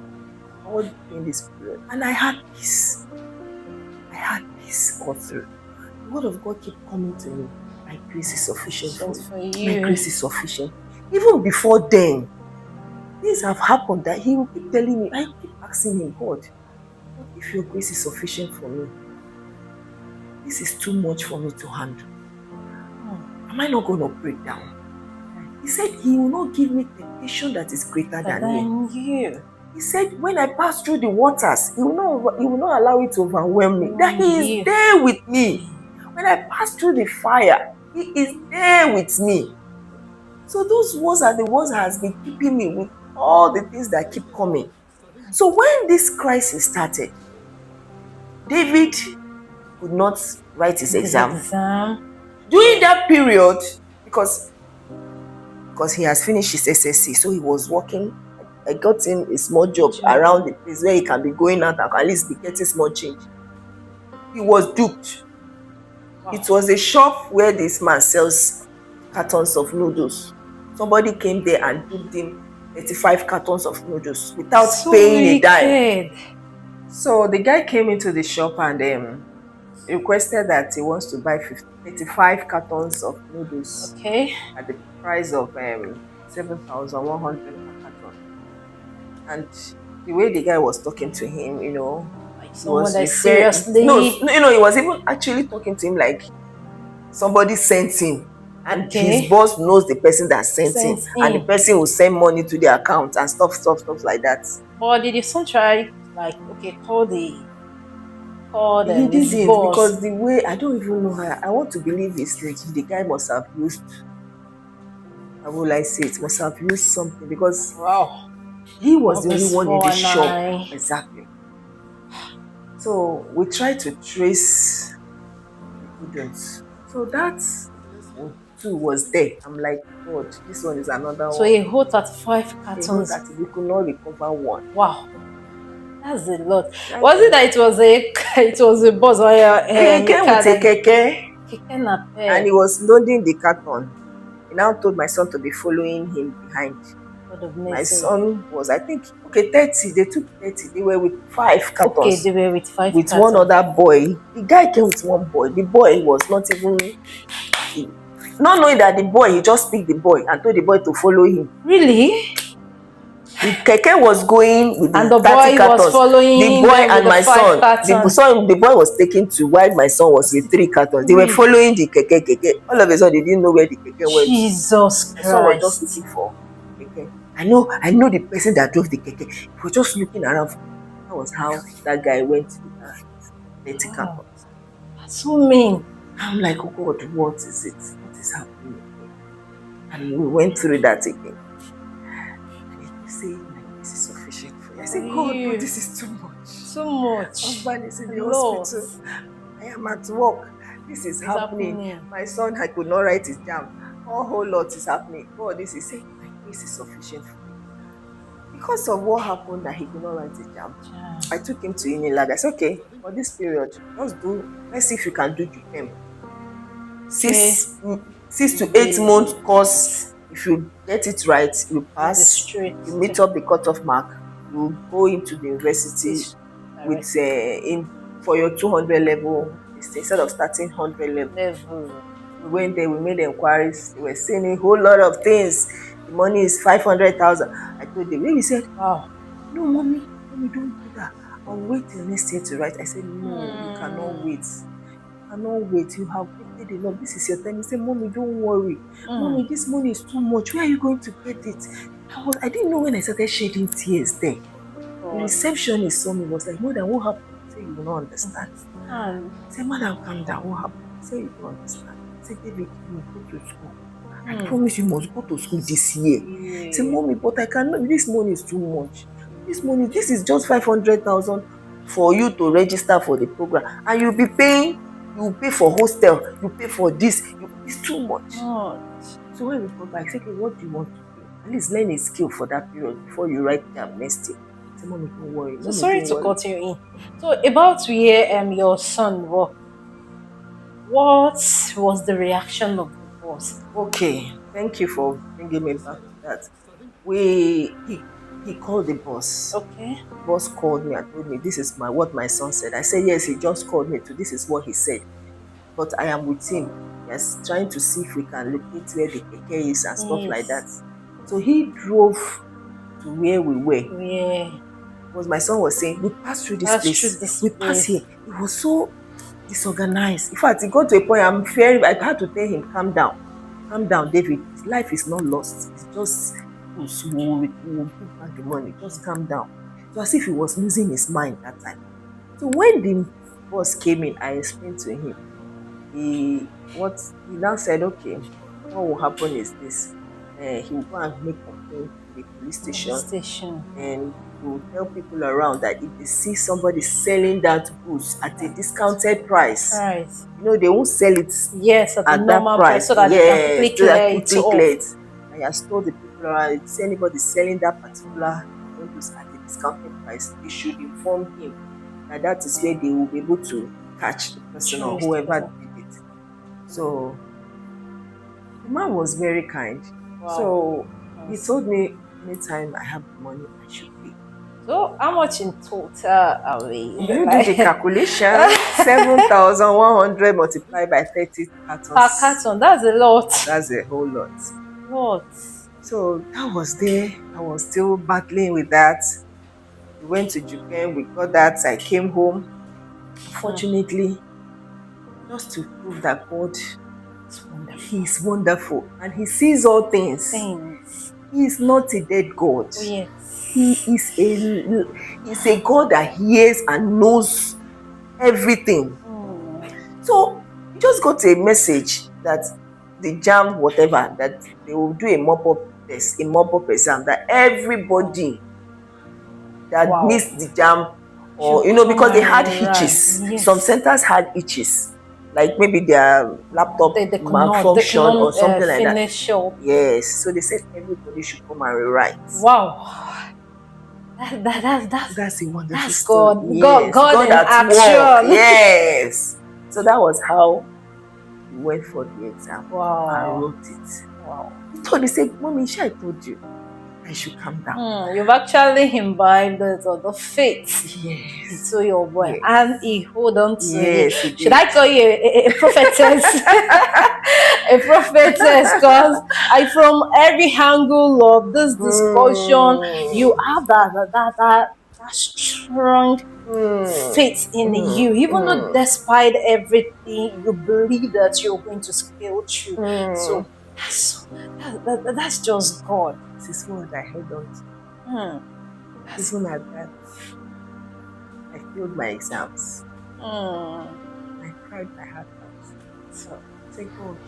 all during this period. And I had peace. I had peace all through. The word of God kept coming to me. My grace is sufficient sufficient for you. for My you. grace is sufficient. Even before then, things have happened that he will keep telling me. I keep asking him, God, if your grace is sufficient for me, this is too much for me to handle. Am I not going to break down? He said he will not give me temptation that is greater Better than me. than you. He said when I pass through the waters, he will not allow it to overwhelm me. That he is You. there with me. When I pass through the fire, he is there with me. So those words are the words that has been keeping me with all the things that keep coming. So when this crisis started, David could not write his This exam. exam. During that period, because he has finished his SSC, so he was working. I got him a small job Job. around the place where he can be going out and at least be getting small change. He was duped. It Wow. was a shop where this man sells cartons of noodles. Somebody came there and duped him 35 cartons of noodles without So paying a dime. wicked. So the guy came into the shop and requested that he wants to buy 35 cartons of noodles Okay. at the price of 7,100 per carton. And the way the guy was talking to him, Like he someone was that referring. No, seriously. he was even actually talking to him like somebody sent him, and his Okay. boss knows the person that sent him, Sent and the in. person will send money to the account and stuff like that. But did your son try like okay, call He them his didn't, boss? because the way, I don't even know how. I want to believe it's legit. The guy must have used, how will I say it, must have used something, because Wow. he was All the only this one in the shop. 419. Exactly. So we tried to trace, we couldn't. So that too was there. I'm like, God, this one is another So one. a whole 35 He wrote cartons. that we could not recover one. Wow. That's a lot. Right Was it there. that it was a it was a bus or He a came car with a that keke keke and napep? he was loading the carton. He now told my son to be following him behind. God of My mercy. son was, I think, okay, 30. They took 30. They were with 5 Okay, cartons they were with five with one cartons. other boy. The guy came with one boy. The boy was not even, not knowing that the boy, he just picked the boy and told the boy to follow him. Really? The keke was going with And the the 30 boy was cartons. The following boy them with and the my five son, cartons. the boy was taking 2 while my son was with 3 cartons. They were Three. following the keke. All of a sudden, they didn't know where the keke went to. Jesus My son was just Christ. looking for the keke. I know the person that drove the keke. He was just looking around. That was how that guy went with 30 Wow. cartons. That's so mean. I'm like, oh God, what is it? What is happening again? And we went through that again. And he kept saying, like, this is sufficient for you. I For said, God, but you. this is too much. Too much. Husband is in A the lot hospital. I am at work. This is is happening. happening. My son, I could not write his jam. A whole lot is happening. God, this is saying, my grace is sufficient for you. Because of what happened that he could not write his jam, I took him to Unilad. I said, okay, for this period, let's see if you can do JUPEM. Okay. 6 to 8 months course. If you get it right, you This is pass, straight. you meet up the cutoff mark, you go into the university with for your 200 level instead of starting 100 level. We went there, we made inquiries. They were saying a whole lot of things. The money is 500,000. I told them, maybe said, Wow. no, mommy, don't do that. I'll wait till next year to write. I said, no, you cannot wait. You cannot wait. You have waited enough. This is your time. He said, mommy, don't worry. Mommy, this money is too much. Where are you going to get it? I didn't know when I started shedding tears there. The receptionist saw me, was like, Mother, what happened? I said, you will not understand. I said, Madam, calm down. What happened? I said, you don't understand. I said, David, you must go to school. I promise you must go to school this year. I said, Mommy, but I cannot. This money is too much. This is just 500,000 for you to register for the program. And you'll be paying, you pay for hostel, you pay for this. It's too much. So when we go back, I said, okay, what do you want to do? At least learn a skill for that period before you write exam next year. I said, Mommy, don't worry. So sorry to cut you in. So about where your son worked, what was the reaction of the boss? Okay, thank you for bringing me back to that. He called the boss. Okay. The boss called me and told me this is what my son said. I said, yes, he just called me to this is what he said. But I am with him. Yes, trying to see if we can locate where the keke is and stuff like that. So he drove to where we were. Yeah. Because my son was saying, we passed through this place. We passed here. It was so disorganized. In fact, it got to a point I had to tell him, calm down, David. Life is not lost. It's just we will give back the money. Just calm down. So as if he was losing his mind that time. So when the boss came in, I explained to him. He now said, okay, what will happen is this. He will go and make complaint to the police station. And will tell people around that if they see somebody selling that goods at a discounted price, they won't sell it at that price so that they can quickly clear it. I have told the people around, if see anybody selling that particular goods at a discounted price, they should inform him that is where they will be able to catch the person or whoever did it. So the man was very kind. Wow. So he told me anytime I have the money, I should pay. So how much in total are we? You do the calculation. 7,100 multiplied by 30 cartons. Per carton, that's a lot. That's a whole lot. So that was there. I was still battling with that. We went to Japan, we got that. I came home. Fortunately, just to prove that God is wonderful and He sees all things. He is not a dead God. Yes. He is a God that hears and knows everything. So you just got a message that the JAM, whatever, that they will do a mop-up test, a mop-up exam, that everybody that needs the JAM, or because they had hitches. Yes. Some centers had hitches. Like maybe their laptop malfunction or something like that. Yes. So they said everybody should come and rewrite. Wow. That's a wonderful that's story. God. God in action. Yes. So that was how we went for the exam. Wow. I wrote it. Wow. He told me, said, Mommy, I told you I should calm down. You've actually imbibed the faith into your boy, and he hold on to it. Should I call you a prophetess? A prophetess, because from every angle of this discussion, you have that strong faith in you, even though despite everything, you believe that you're going to scale through. So that's just God. This is what I held on to. Even at that, I failed my exams. I cried my heart out. So I said, God,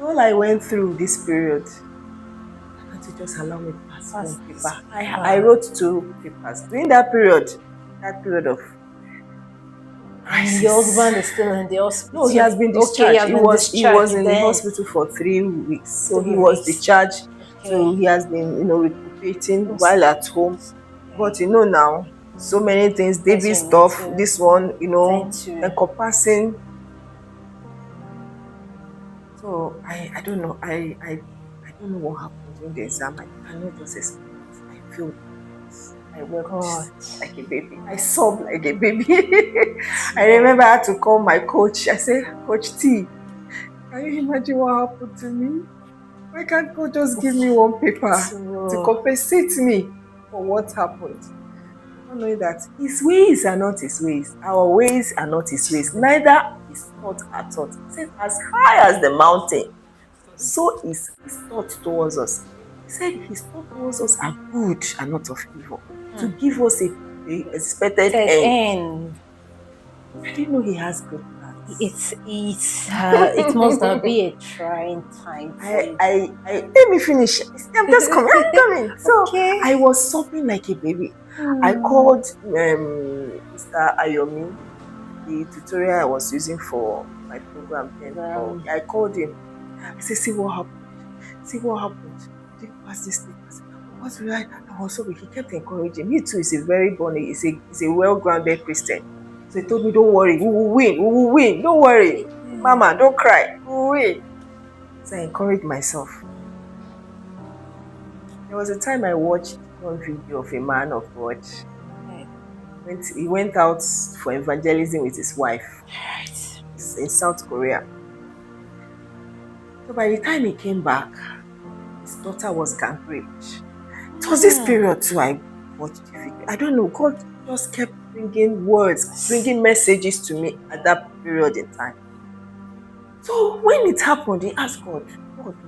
all I went through this period, I had to just allow me to pass one paper. I wrote 2 papers. During that period, that period of And your crisis. husband is still in the hospital. No, he has been Okay, he discharged. has He been was discharged in the then. hospital for 3 weeks. So he 3 was weeks. discharged. Okay. So he has been, recuperating Yes. while at home. But now, so many things, That's David when you need stuff, to this one, tend to. encompassing. So I don't know. I don't know what happened during the exam. I cannot just explain it. I feel I wept God. like a baby. I sobbed like a baby. I remember I had to call my coach. I said, Coach T, can you imagine what happened to me? Why can't God just give me one paper to So, compensate me for what happened? Not knowing that his ways are not his ways, our ways are not his ways, neither his thoughts are thoughts. He said, as high as the mountain, so is his thought towards us. He said his thought towards us are good and not of evil, to give us a expected at end. end, I didn't know he has good plans. it must have been a trying time for you. Let me finish. I'm just coming. I'm coming. So Okay. I was sobbing like a baby. I called Mr. Ayomi, the tutorial I was using for my program then. I called him. I said, see what happened. See what happened. Did you pass this thing? What's right? I was sobbing. He kept encouraging me too. He's a very born. He's a well-grounded Christian. So he told me, don't worry, we will win. We will win. Don't worry. Mama, don't cry. We will win. So I encouraged myself. There was a time I watched one video of a man of God. He went out for evangelism with his wife in South Korea. So by the time he came back, his daughter was gang raped. It was this period too I watched the video. I don't know, God just kept bringing words, bringing messages to me at that period in time. So when it happened, he asked God,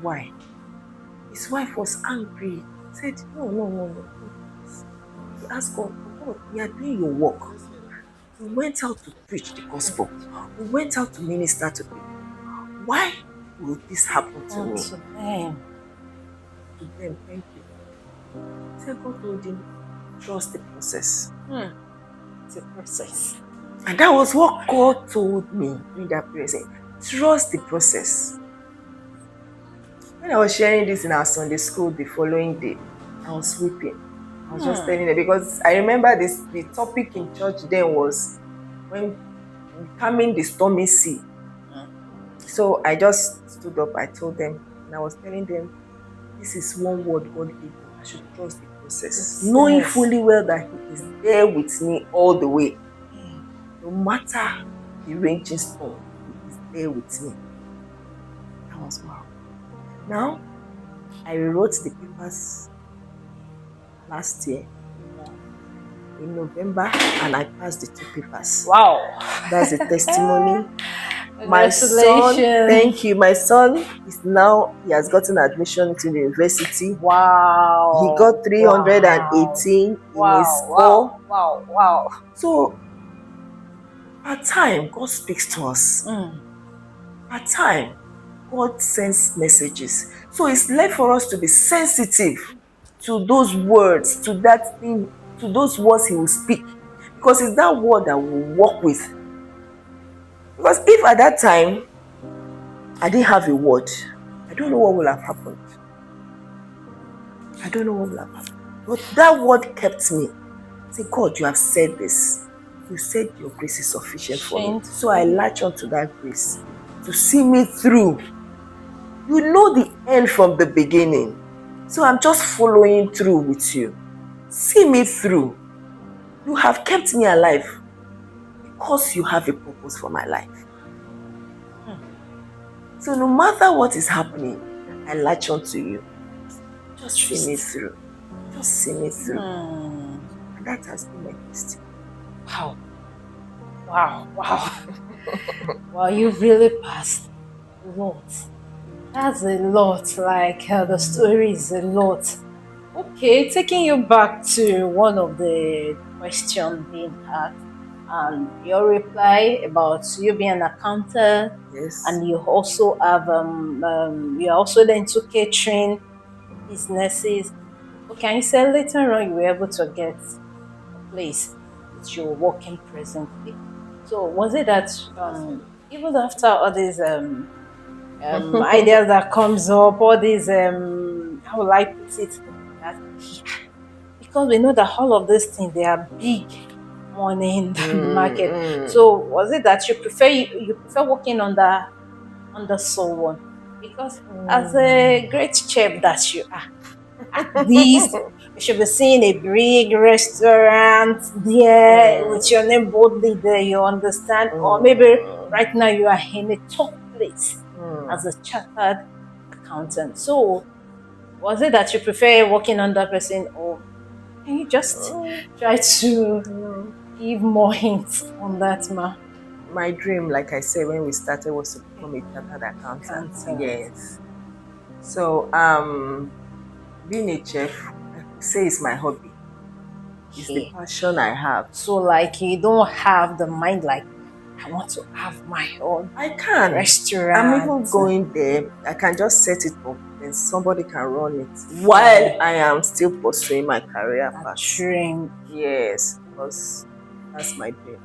why? His wife was angry. He said, no. He asked God, we are doing your work. We went out to preach the gospel. We went out to minister to people. Why will this happen to me? To them. To them, thank you. He said, God told him, trust the process. It's a process. And that was what God told me in that period. Trust the process. When I was sharing this in our Sunday school the following day, I was weeping. I was just telling them, because I remember the topic in church then was when calming the stormy sea. So I just stood up, I told them, and I was telling them, this is one word God gave me. I should trust the process. Knowing fully well that He is there with me all the way. No matter the raging storm, He is there with me. That was wow. Now, I rewrote the papers last year in November, and I passed the 2 papers. Wow. That's a testimony. My son, thank you. My son he has gotten admission to the university. Wow. He got 318 in his score. Wow. So, at time, God speaks to us. At time, God sends messages. So it's left for us to be sensitive to those words, to that thing, to those words He will speak. Because it's that word that we'll walk with. Because if at that time I didn't have a word, I don't know what would have happened. I don't know what would have happened. But that word kept me. Say, God, you have said this. You said your grace is sufficient for me. So I latch on to that grace to see me through. You know the end from the beginning. So I'm just following through with you. See me through. You have kept me alive because you have a purpose for my life. So no matter what is happening, I latch on to you. Just see me through. Just see me through. And that has been my testimony. Wow. Wow, you've really passed a lot. That's a lot. Like the story is a lot. Okay, taking you back to one of the questions being asked, and your reply about you being an accountant. Yes. And you also have you're also into catering businesses. Okay, and you said later on you were able to get a place with that you're working presently. So was it that even after all these ideas that comes up, all these how will I put it, that because we know that all of these things they are big money in the market. So was it that you prefer working under someone? Because as a great chef that you are, at least you should be seeing a big restaurant there with your name boldly there, you understand? Or maybe right now you are in a top place as a chartered accountant. So was it that you prefer working under person, or can you just try to give more hints on that, ma? My dream, like I said when we started, was to become a chartered accountant. Accountant. Yes. So being a chef, I could say it's my hobby. It's the Okay. passion I have. So like you don't have the mind like I want to have my own I can. restaurant. I'm even going there. I can just set it up and somebody can run it while I am still pursuing my career path. Dream. Yes, because that's my dream.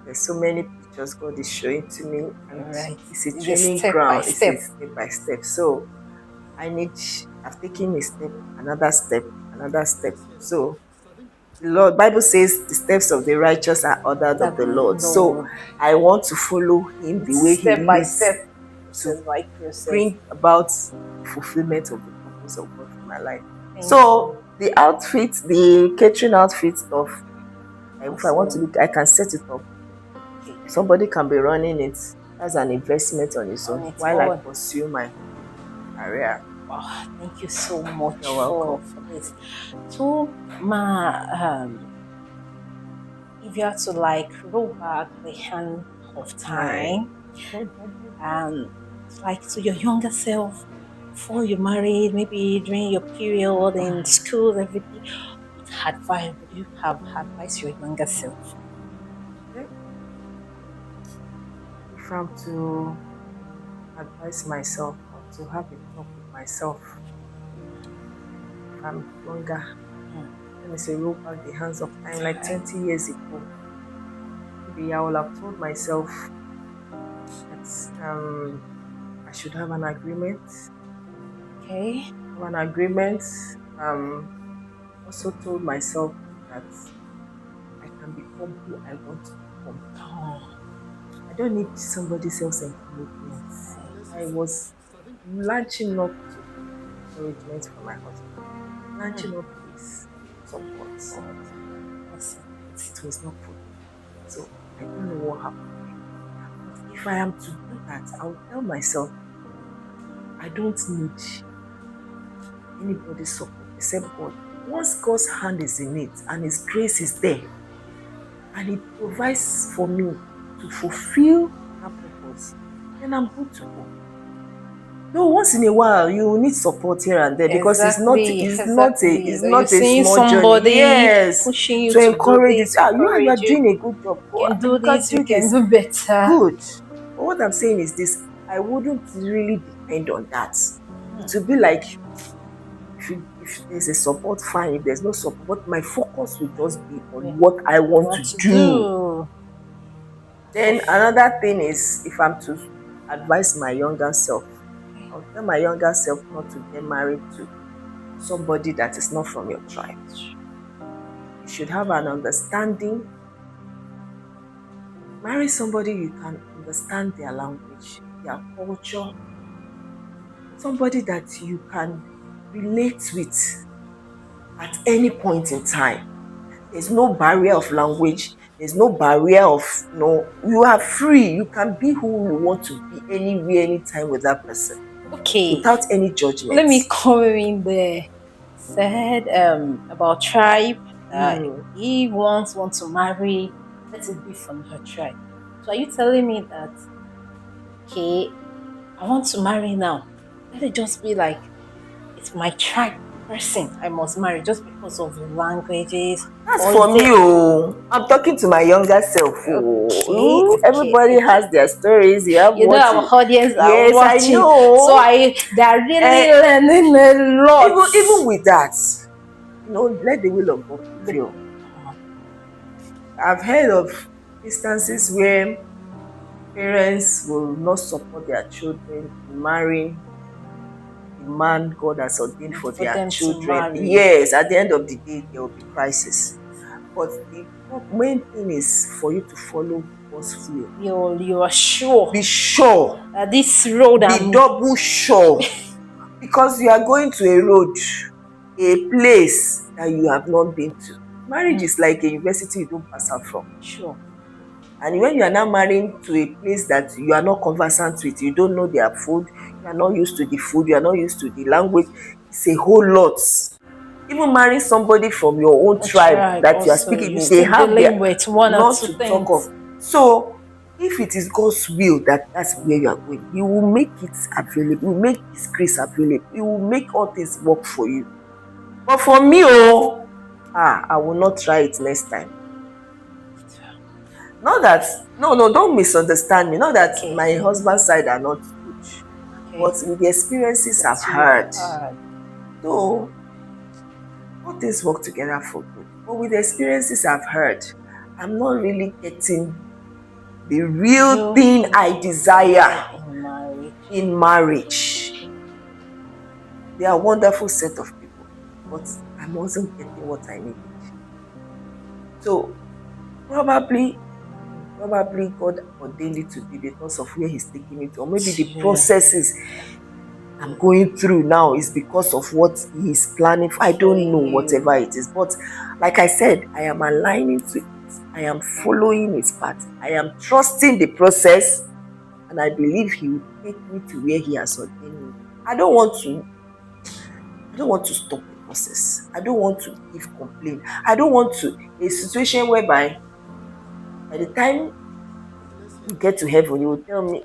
There's so many pictures God is showing to me, and it's a training ground. It's a step by step. So I've taken a step, another step, another step. So the Lord, Bible says the steps of the righteous are ordered of the Lord. So I want to follow him the way he leads, to bring about fulfillment of the purpose of God for my life. So the outfit, the catering outfit stuff, if I want to look, I can set it up. Somebody can be running it as an investment on its own while I pursue my career. Oh, thank you so much for this. So, ma, if you had to like roll back the hand of time, like to your younger self before you married, maybe during your period in school, everything, what advice would you have advised your younger self? If I'm to advise myself or to have a talk with myself, if I'm younger, let me say roll back the hands of time like 20 years ago, maybe I will have told myself that I should have an agreement. Okay. Have an agreement. Also told myself that I can become who I want to become. I don't need somebody else's encouragement. I was launching up to encouragement from my husband, launching up to his support. It was not put. So I don't know what happened. But if I am to do that, I'll tell myself I don't need anybody's support except God. Once God's hand is in it and his grace is there, and he provides for me to fulfill that purpose, then I'm good to go. No, once in a while you need support here and there because it's not a small journey. Yes, pushing you to encourage you. You are doing a good job. You can do this. You can do better. Good. But what I'm saying is this: I wouldn't really depend on that. It would be like if there's a support, fine. If there's no support, my focus will just be on what I want to do. Then another thing is, if I'm to advise my younger self, I'll tell my younger self not to get married to somebody that is not from your tribe. You should have an understanding. Marry somebody you can understand their language, their culture, somebody that you can relate with at any point in time. There's no barrier of language. There's no barrier of you are free. You can be who you want to be anywhere, anytime with that person. Okay. Without any judgment. Let me come in there. Said about tribe. He wants to marry. Let it be from her tribe. So are you telling me that okay, I want to marry now? Let it just be like it's my tribe person I must marry just because of the languages. That's for me. I'm talking to my younger self. Everybody has their stories. Our audience are watching. I know. So they're really learning a lot. Even with that, let the will of God prevail. I've heard of instances where parents will not support their children in marrying the man God has ordained for For their them to children. marry. Yes, at the end of the day, there will be crisis. But the main thing is for you to follow God's will. You are sure Be sure, that this road be I'm double sure, because you are going to a road, a place that you have not been to. Marriage is like a university you don't pass out from. sure. And when you are now marrying to a place that you are not conversant with, you don't know their food, you are not used to the food, you are not used to the language, it's a whole lot. Even marrying somebody from your own A tribe tribe that you are also. speaking, You're they still have dealing their, with one or not two to talk of. things. So if it is God's will that that's where you are going, He will make it available, He will make His grace available, He will make all things work for you. But for me, I will not try it next time. Not that, no, don't misunderstand me. Not that Okay. my husband's side are not good, Okay. but with the experiences I've You heard, heard. though all things work together for good. But with the experiences I've heard, I'm not really getting the real thing I desire In marriage. in marriage. They are a wonderful set of people, but I wasn't getting what I needed. So probably God ordained it to be because of where He's taking me to, or maybe the processes I'm going through now is because of what He's planning for. I don't know, whatever it is. But like I said, I am aligning to it. I am following His path. I am trusting the process, and I believe He will take me to where He has ordained me. I don't want to stop the process. I don't want to give complaint. I don't want to a situation whereby by the time you get to heaven, you will tell me,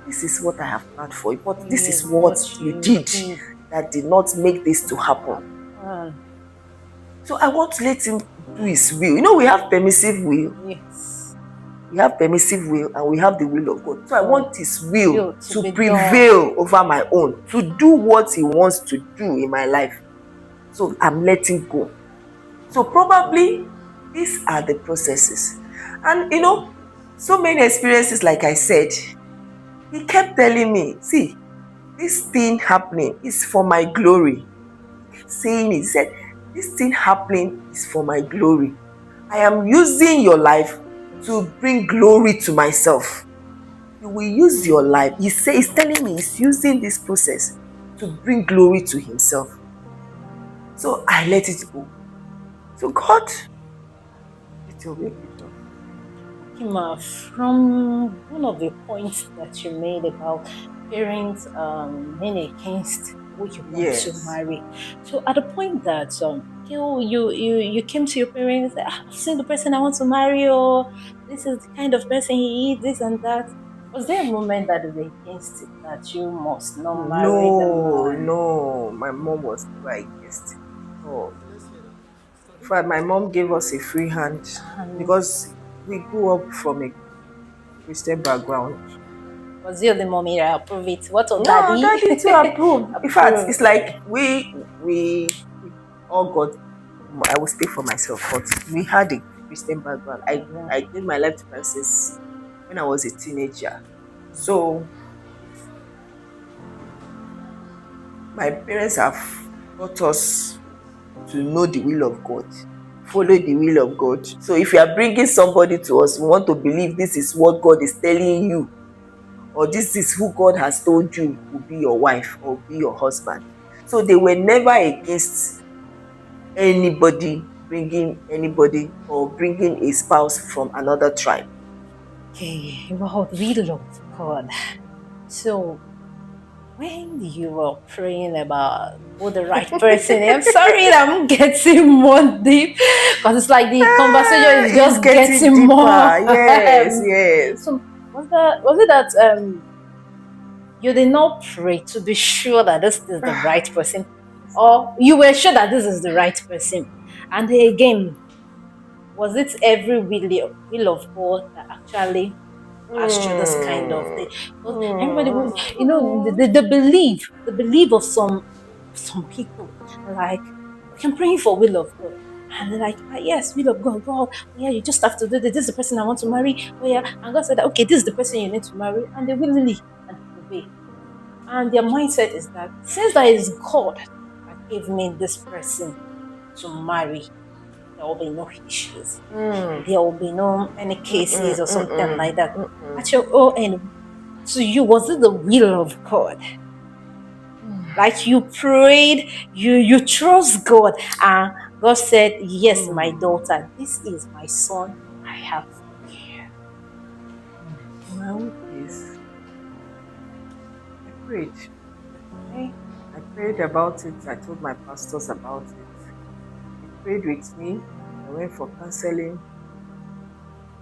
this is what I have planned for you, but this is what you did that did not make this to happen. So I want to let Him do His will. You know, we have permissive will. Yes. We have permissive will and we have the will of God. So I want His will to prevail over my own, to do what He wants to do in my life. So I'm letting go. So probably these are the processes. And so many experiences, like I said, He kept telling me, see, this thing happening is for my glory. He kept saying it. He said, this thing happening is for my glory. I am using your life to bring glory to myself. You will use your life. He's telling me He's using this process to bring glory to Himself. So I let it go. So God, it will make it done. Kima, from one of the points that you made about parents being against who you want to marry. So at the point that you came to your parents, I've seen the person I want to marry, or this is the kind of person he is, this and that. Was there a moment that they were against it, that you must not marry the man? No, my mom was never against it. Oh. In fact, my mom gave us a free hand because we grew up from a Christian background. Was you the mommy that approved it? What of Daddy? No, Daddy too approved. In fact, it's like we all got. I will speak for myself, but we had a Christian background. I gave my life to Christ since when I was a teenager. So my parents have taught us to know the will of God, follow the will of God. So if you are bringing somebody to us, we want to believe this is what God is telling you, or this is who God has told you will be your wife or be your husband. So they were never against anybody bringing anybody or bringing a spouse from another tribe. Okay, wow, we love God. So when you were praying about who the right person, I'm sorry that I'm getting more deep, because it's like the conversation is just getting deeper. more. Yes. So was it that you did not pray to be sure that this is the right person, or you were sure that this is the right person? And again, was it every will of God that actually passed through this kind of thing? Because everybody, the belief of some people, like, I'm praying for will of God, And they're like, yes, will of God, God, oh yeah, you just have to do this. This is the person I want to marry. Oh yeah. And God said, okay, this is the person you need to marry. And they willingly and obey. And their mindset is that since that is God that gave me this person to marry, there will be no issues. There will be no any cases or something like that. At your own end, to you, was it the will of God? Like you prayed, you trust God, and God said, yes, my daughter, this is my son I have for you. In my own case, I prayed. Okay? I prayed about it. I told my pastors about it. They prayed with me. I went for counseling.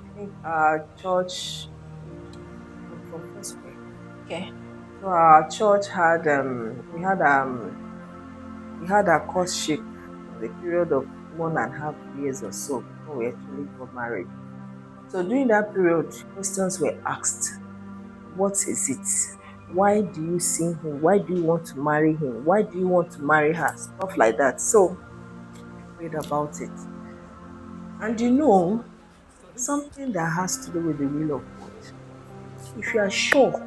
I think our church, I'm from first week. Okay. So our church had we had a courtship for the period of 1.5 years or so before we actually got married. So during that period, questions were asked. What is it? Why do you see him? Why do you want to marry him? Why do you want to marry her? Stuff like that. So I prayed about it. And something that has to do with the will of God. If you are sure,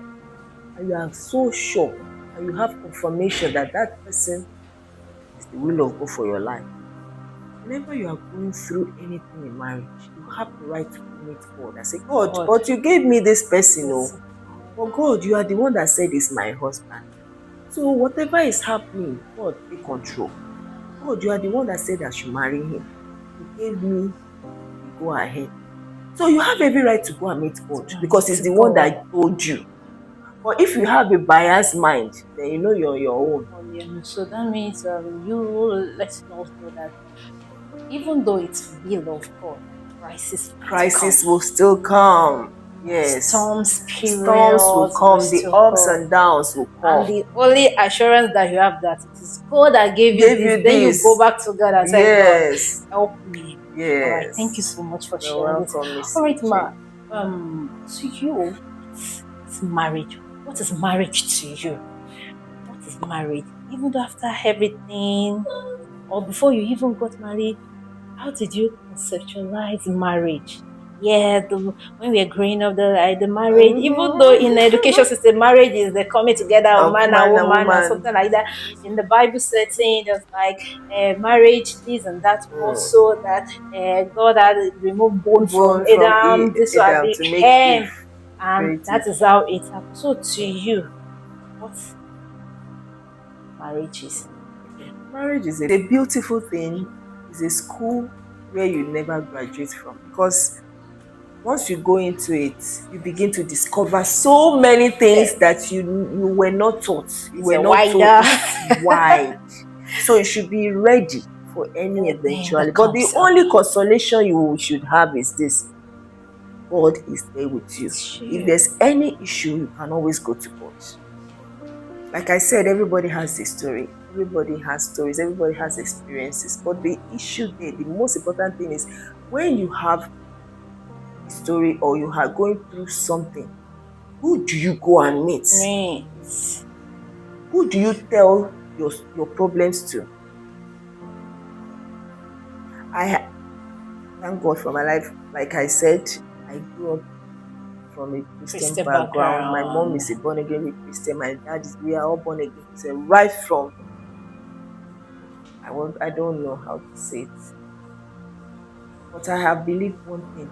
and you are so sure, and you have confirmation that that person is the will of God for your life, whenever you are going through anything in marriage, you have the right to meet God and say, God, God. but you gave me this person, Yes. but God, you are the one that said it's my husband. So whatever is happening, God, take control. God, you are the one that said I should marry him. You gave me the go ahead. So you have every right to go and meet God because he's the one that told you. But if you have a biased mind, then you know you're your own. Oh, yeah. So that means you let us know that even though it's will of God, crisis will still come. Yes. Storms will come. The ups and downs will come. And the only assurance that you have that it is God that gave you this. Then you go back to God and say, God, help me. Yes. All right. Thank you so much for You're sharing welcome, this. All right, Ma. To you, it's marriage. What is marriage to you? What is marriage? Even though after everything, or before you even got married, how did you conceptualize marriage? Yeah, when we are growing up, the marriage, even though in the education system, marriage is the coming together of man and woman or something like that. In the Bible setting, there's like marriage, this and that. Also, that God had removed bone from Adam, this will be to make end, and creative. that is how it happened. So, to you, what marriage is? Marriage is a beautiful thing. It's a school where you never graduate from, because once you go into it, you begin to discover so many things that you were not taught. You were not taught. It's wide. So you should be ready for any eventuality. But the only consolation you should have is this: God is there with you. If there's any issue, you can always go to God. Like I said, everybody has a story. Everybody has stories. Everybody has experiences. But the issue there, the most important thing is when you have a story or you are going through something, who do you go and meet? Who do you tell your problems to? I thank God for my life. Like I said, I grew up from a Christian background. My mom is a born again Christian. My dad we are all born again Christian. Right from I don't know how to say it, but I have believed one thing.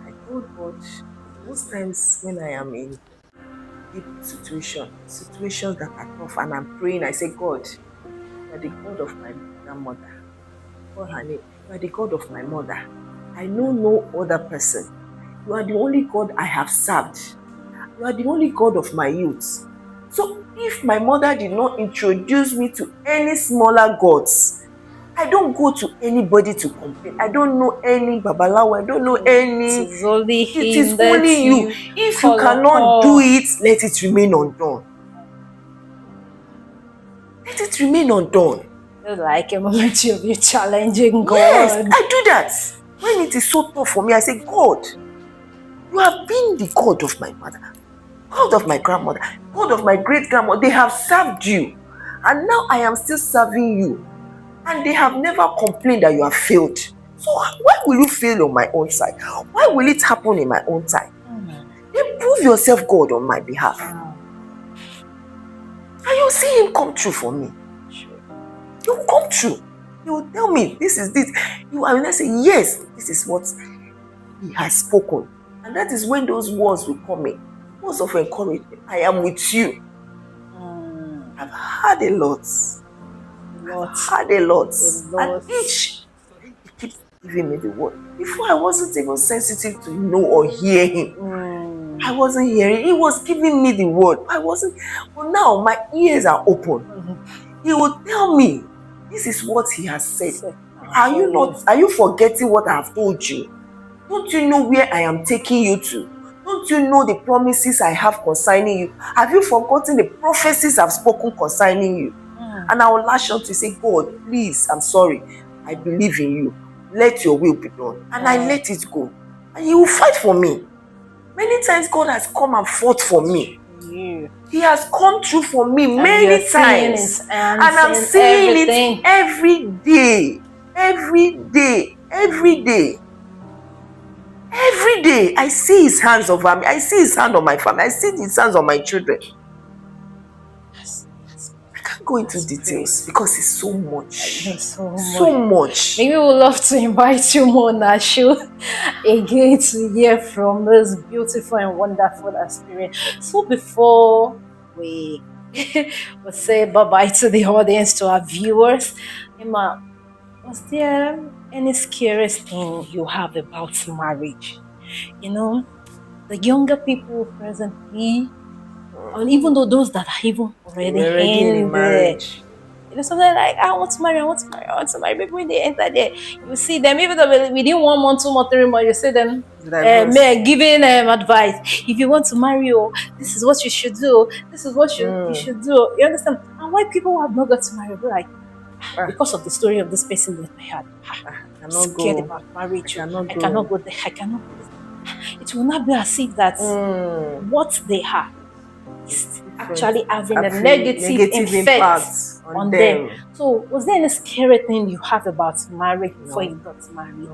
I told God most times when I am in deep situations that are tough, and I'm praying, I say, God, you are the God of my grandmother. Call her name. You are the God of my mother. I know no other person. You are the only God I have served. You are the only God of my youth. So if my mother did not introduce me to any smaller gods, I don't go to anybody to complain. I don't know any babalawo. I don't know any. It is only you. If you cannot do it, let it remain undone. Let it remain undone. Like a moment you'll be challenging God. Yes, I do that. When it is so tough for me, I say, God, you have been the God of my mother, God of my grandmother, God of my great grandmother. They have served you. And now I am still serving you. And they have never complained that you have failed. So why will you fail on my own side? Why will it happen in my own time? Then prove yourself God on my behalf. And you'll see him come true for me. He will come true. He will tell me, this is this. I will say, yes, this is what he has spoken. And that is when those words will come in. Words of encouragement. I am with you. I've had a lot. And each, he keeps giving me the word. Before, I wasn't even sensitive to know or hear him. I wasn't hearing. He was giving me the word. I wasn't. But now my ears are open. He will tell me, this is what he has said. Are you forgetting what I have told you? Don't you know where I am taking you to? Don't you know the promises I have concerning you? Have you forgotten the prophecies I've spoken concerning you? And I will lash out to say, God, please, I'm sorry. I believe in you. Let your will be done. And I let it go. And he will fight for me. Many times God has come and fought for me. He has come through for me many times. And I'm seeing it every day. Every day. Every day. Every day, I see his hands over me. I see his hand on my family. I see his hands on my children. I can't go into details because it's so much. So much. Maybe we would love to invite you more, Nashu, again to hear from this beautiful and wonderful experience. So before we will say bye-bye to the audience, to our viewers, Emma, was there any scariest thing you have about marriage? You know, the younger people presently, and even though those that are even already in marriage, you know, something like, I want to marry. Maybe when they enter there, you see them, even though within 1 month, 2 months, 3 months, you see them giving advice. If you want to marry, this is what you should do. This is what you should do. You understand? And why people have not got to marry, be like, because of the story of this person that I had. I'm scared about marriage. I cannot go there. I cannot go there. It will not be as if that what they have is actually having a negative impact on them. So, was there any scary thing you have about marriage before you got married?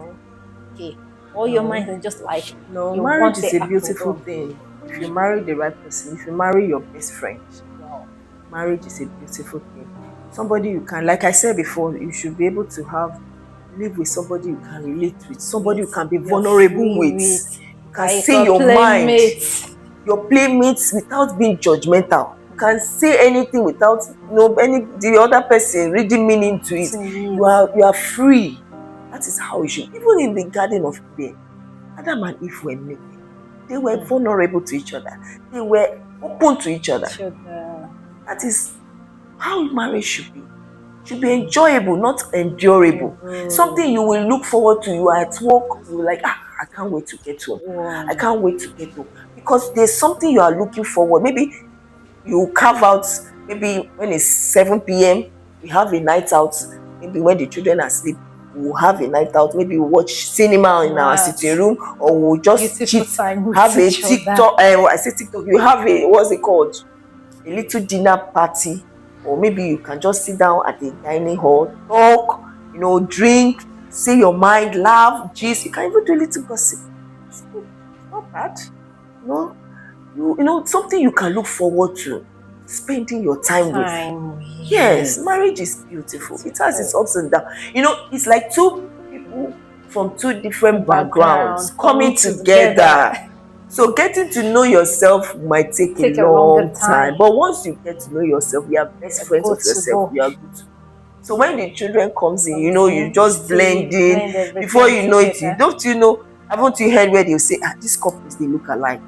Okay. All your mind is just like, marriage is a beautiful thing. If you marry the right person, if you marry your best friend, marriage is a beautiful thing. Somebody you can, like I said before, you should be able to live with somebody you can relate with, somebody you can be vulnerable with. You can say your mind, your playmates without being judgmental. You can say anything without the other person reading meaning to it. You are free. That is how it should. Even in the Garden of Eden, Adam and Eve were naked. They were vulnerable to each other. They were open to each other. That is how marriage should be. It should be enjoyable, not endurable. Something you will look forward to. You are at work, you're like, I can't wait to get home. I can't wait to get home. Because there's something you are looking forward. Maybe you carve out, maybe when it's 7 p.m., we have a night out. Maybe when the children are asleep, we'll have a night out. Maybe we'll watch cinema in our sitting room, or we'll just have a TikTok. I say TikTok, you have what's it called? A little dinner party. Or maybe you can just sit down at the dining hall, talk, drink, say your mind, laugh, gist. You can even do a little gossip. It's not bad. Something you can look forward to spending your time with. Yes, marriage is beautiful. It has its ups and downs. It's like two people from two different backgrounds coming together. So getting to know yourself might take a long time. But once you get to know yourself, you are best friends with yourself, you are good. So when the children comes in, you just blend in. Before you know it, haven't you heard where they'll say, these couples, they look alike?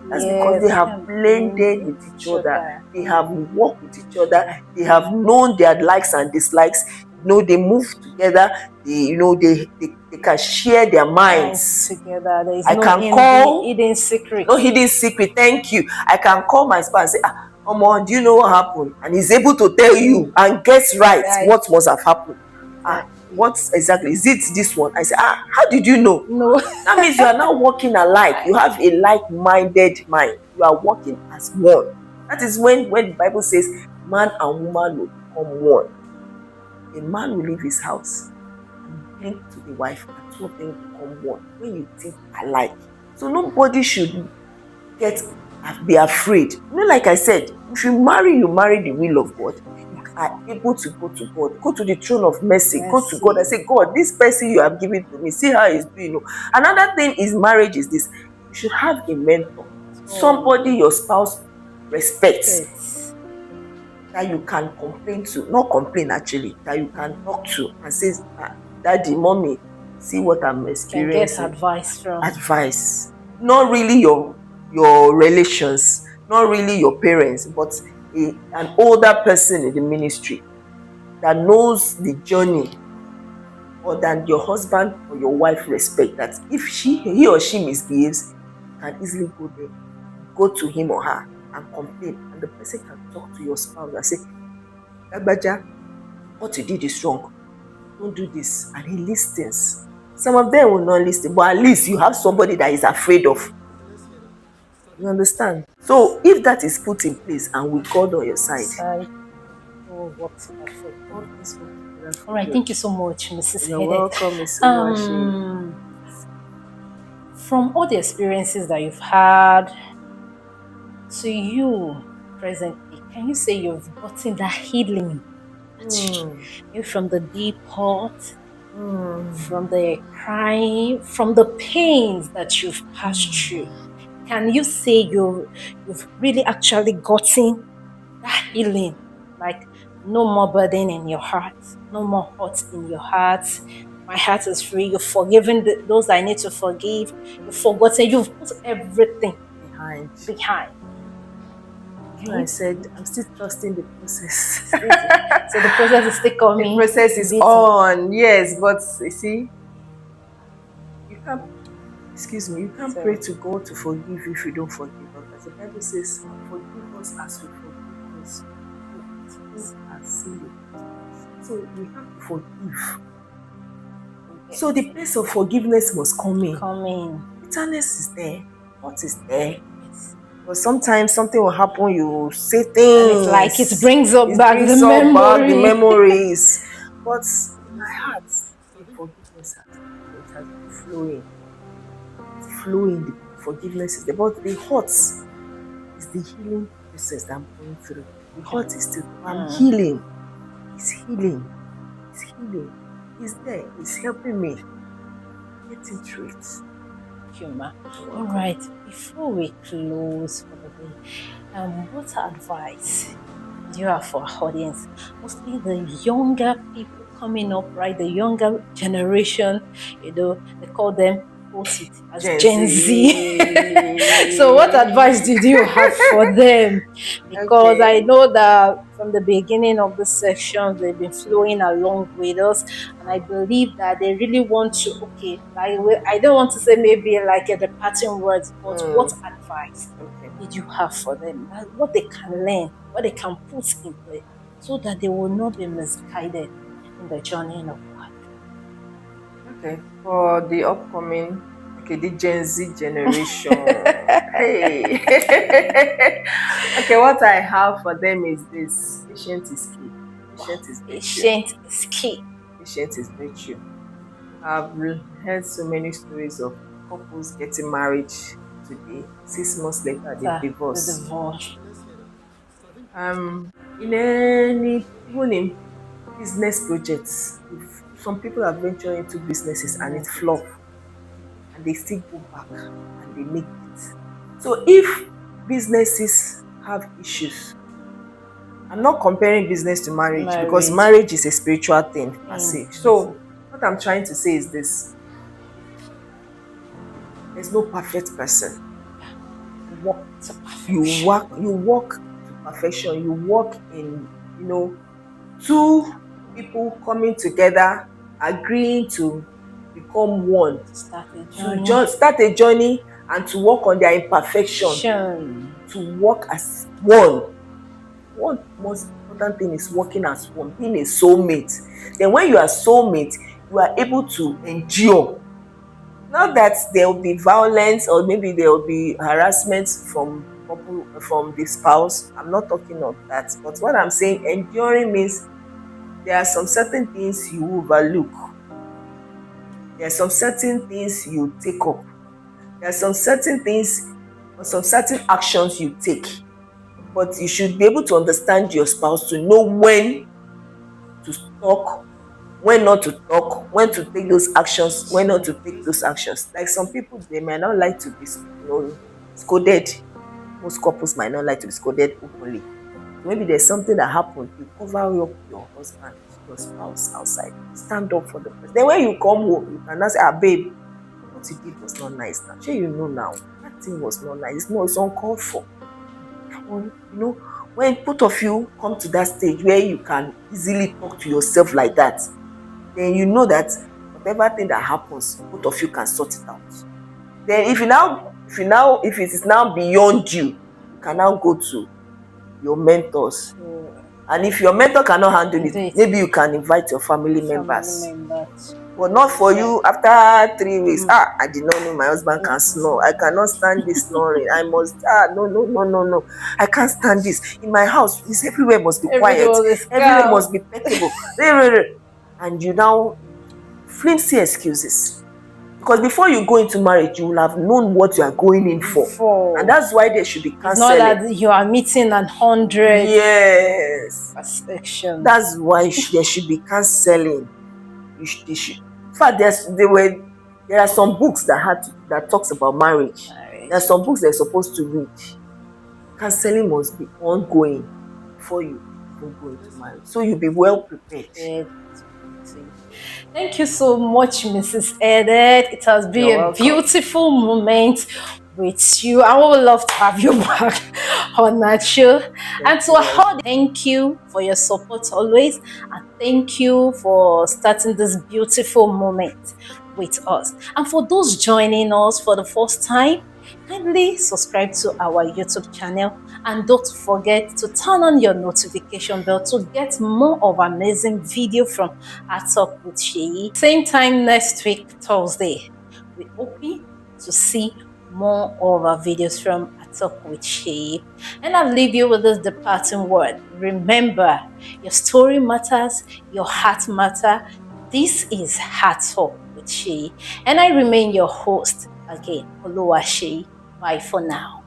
That's because they have blended with each other. They have worked with each other. They have known their likes and dislikes. They move together. They can share their minds together. There is hidden secret. No hidden secret. Thank you. I can call my spouse and say, do you know what happened? And he's able to tell you and guess right what must have happened. What exactly is it? This one? I say, how did you know? No. That means you are now working alike. You have a like-minded mind. You are working as one. That is when the Bible says man and woman will become one. a man will leave his house and cling to the wife, and two of them become one when you think alike. So nobody should be afraid. Like I said, if you marry the will of God. You are able to go to God, go to the throne of mercy, go to God and say, God, this person you have given to me, see how he's doing. Another thing is marriage is this: you should have a mentor, somebody your spouse respects, that you can complain to, not complain actually, that you can talk to and say, Daddy, mommy, see what I'm experiencing. Can get advice from. Advice. Not really your relations, not really your parents, but an older person in the ministry that knows the journey, or than your husband or your wife respect, that if he or she misbehaves, you can easily go there, go to him or her and complain, and the person can talk to your spouse and say, Agbaja, what you did is wrong, don't do this, and he listens. Some of them will not listen, but at least you have somebody that is afraid of. You understand? So if that is put in place and with God on your side, all works for all things work together for all right, good. thank you so much, Mrs. You're Edet. welcome, Mrs. Oluwaseyi. From all the experiences that you've had to you presently, can you say you've gotten that healing? Maybe from the deep hurt, from the crying, from the pains that you've passed through. Can you say you've really actually gotten that healing? Like, no more burden in your heart, no more hurt in your heart. My heart is free. You've forgiven those I need to forgive. You've forgotten. You've put everything behind. I said, I'm still trusting the process. So the process is still coming. The process is on, yes, but you see, you can't, you can't pray to God to forgive if you don't forgive us. The Bible says, forgive us as we forgive us who have sinned. So we have to forgive. So the place of forgiveness must come in. Bitterness is there. What is there? But sometimes something will happen, you say things. And it's like it brings back the memories. But in my heart, the forgiveness has been flowing. It's flowing, the forgiveness is there. But the hurt is the healing process that I'm going through. The hurt is still, I'm healing. It's healing. It's healing. It's there. It's helping me get through it. All right, before we close for the day, what advice do you have for our audience? Mostly the younger people coming up, right? The younger generation, they call them as Gen Z. So what advice did you have for them? Because I know that from the beginning of the section, they've been flowing along with us, and I believe that they really want to, I don't want to say maybe like the parting words, but what advice did you have for them? What they can learn, what they can put in place, so that they will not be misguided in the journey of life. Okay, for the upcoming, the Gen Z generation. Hey. Okay, what I have for them is this: patience is key. Patience is key. Patience is virtue. I've heard so many stories of couples getting married today. 6 months later, they divorce. Even in business projects, some people are venturing into businesses and it flops, and they still go back and they make it. So if businesses have issues, I'm not comparing business to marriage, because marriage is a spiritual thing per se. So what I'm trying to say is this: there's no perfect person. You walk to perfection. You walk in, two people coming together, agreeing to become one, to start a journey and to work on their imperfection, to work as one. One most important thing is working as one, being a soulmate. Then when you are soulmate, you are able to endure. Not that there will be violence or maybe there will be harassment from the spouse. I'm not talking of that. But what I'm saying, enduring means there are some certain things you overlook. There are some certain things you take up. There are some certain things or some certain actions you take. But you should be able to understand your spouse to know when to talk, when not to talk, when to take those actions, when not to take those actions. Like some people, they might not like to be, scolded. Most couples might not like to be scolded openly. So maybe there's something that happened. You cover up your husband, your spouse outside. Stand up for the person. Then when you come home, you cannot say, babe, what you did was not nice now. Sure, you know now. That thing was not nice. No, it's uncalled for. When both of you come to that stage where you can easily talk to yourself like that, then you know that whatever thing that happens, both of you can sort it out. Then if it is now beyond you, you can now go to your mentors. And if your mentor cannot handle it, maybe you can invite your family members. But not for you after 3 weeks. I did not know my husband can snore. I cannot stand this snoring. I must, no. I can't stand this. In my house, everywhere must be quiet. Everywhere must be peccable. And you now flimsy excuses. Because before you go into marriage, you will have known what you are going in for. And that's why there should be counseling. It's not that you are meeting 100. Yes. Perfection. That's why there should be counseling. In fact, there are some books that talks about marriage. There are some books they're supposed to read. Counseling must be ongoing before you go into marriage. So you'll be well prepared. Thank you so much, Mrs. Edet. It has been a beautiful moment with you. I would love to have you back on that show. And to all, thank you for your support always. And thank you for starting this beautiful moment with us. And for those joining us for the first time, kindly subscribe to our YouTube channel and don't forget to turn on your notification bell to get more of amazing video from Our Talk with Sheyi. Same time next week, Thursday. We hope to see more of our videos from Our Talk with Sheyi. And I'll leave you with this departing word. Remember, your story matters, your heart matters. This is Our Talk with Sheyi. And I remain your host again, Oluwaseyi. Bye for now.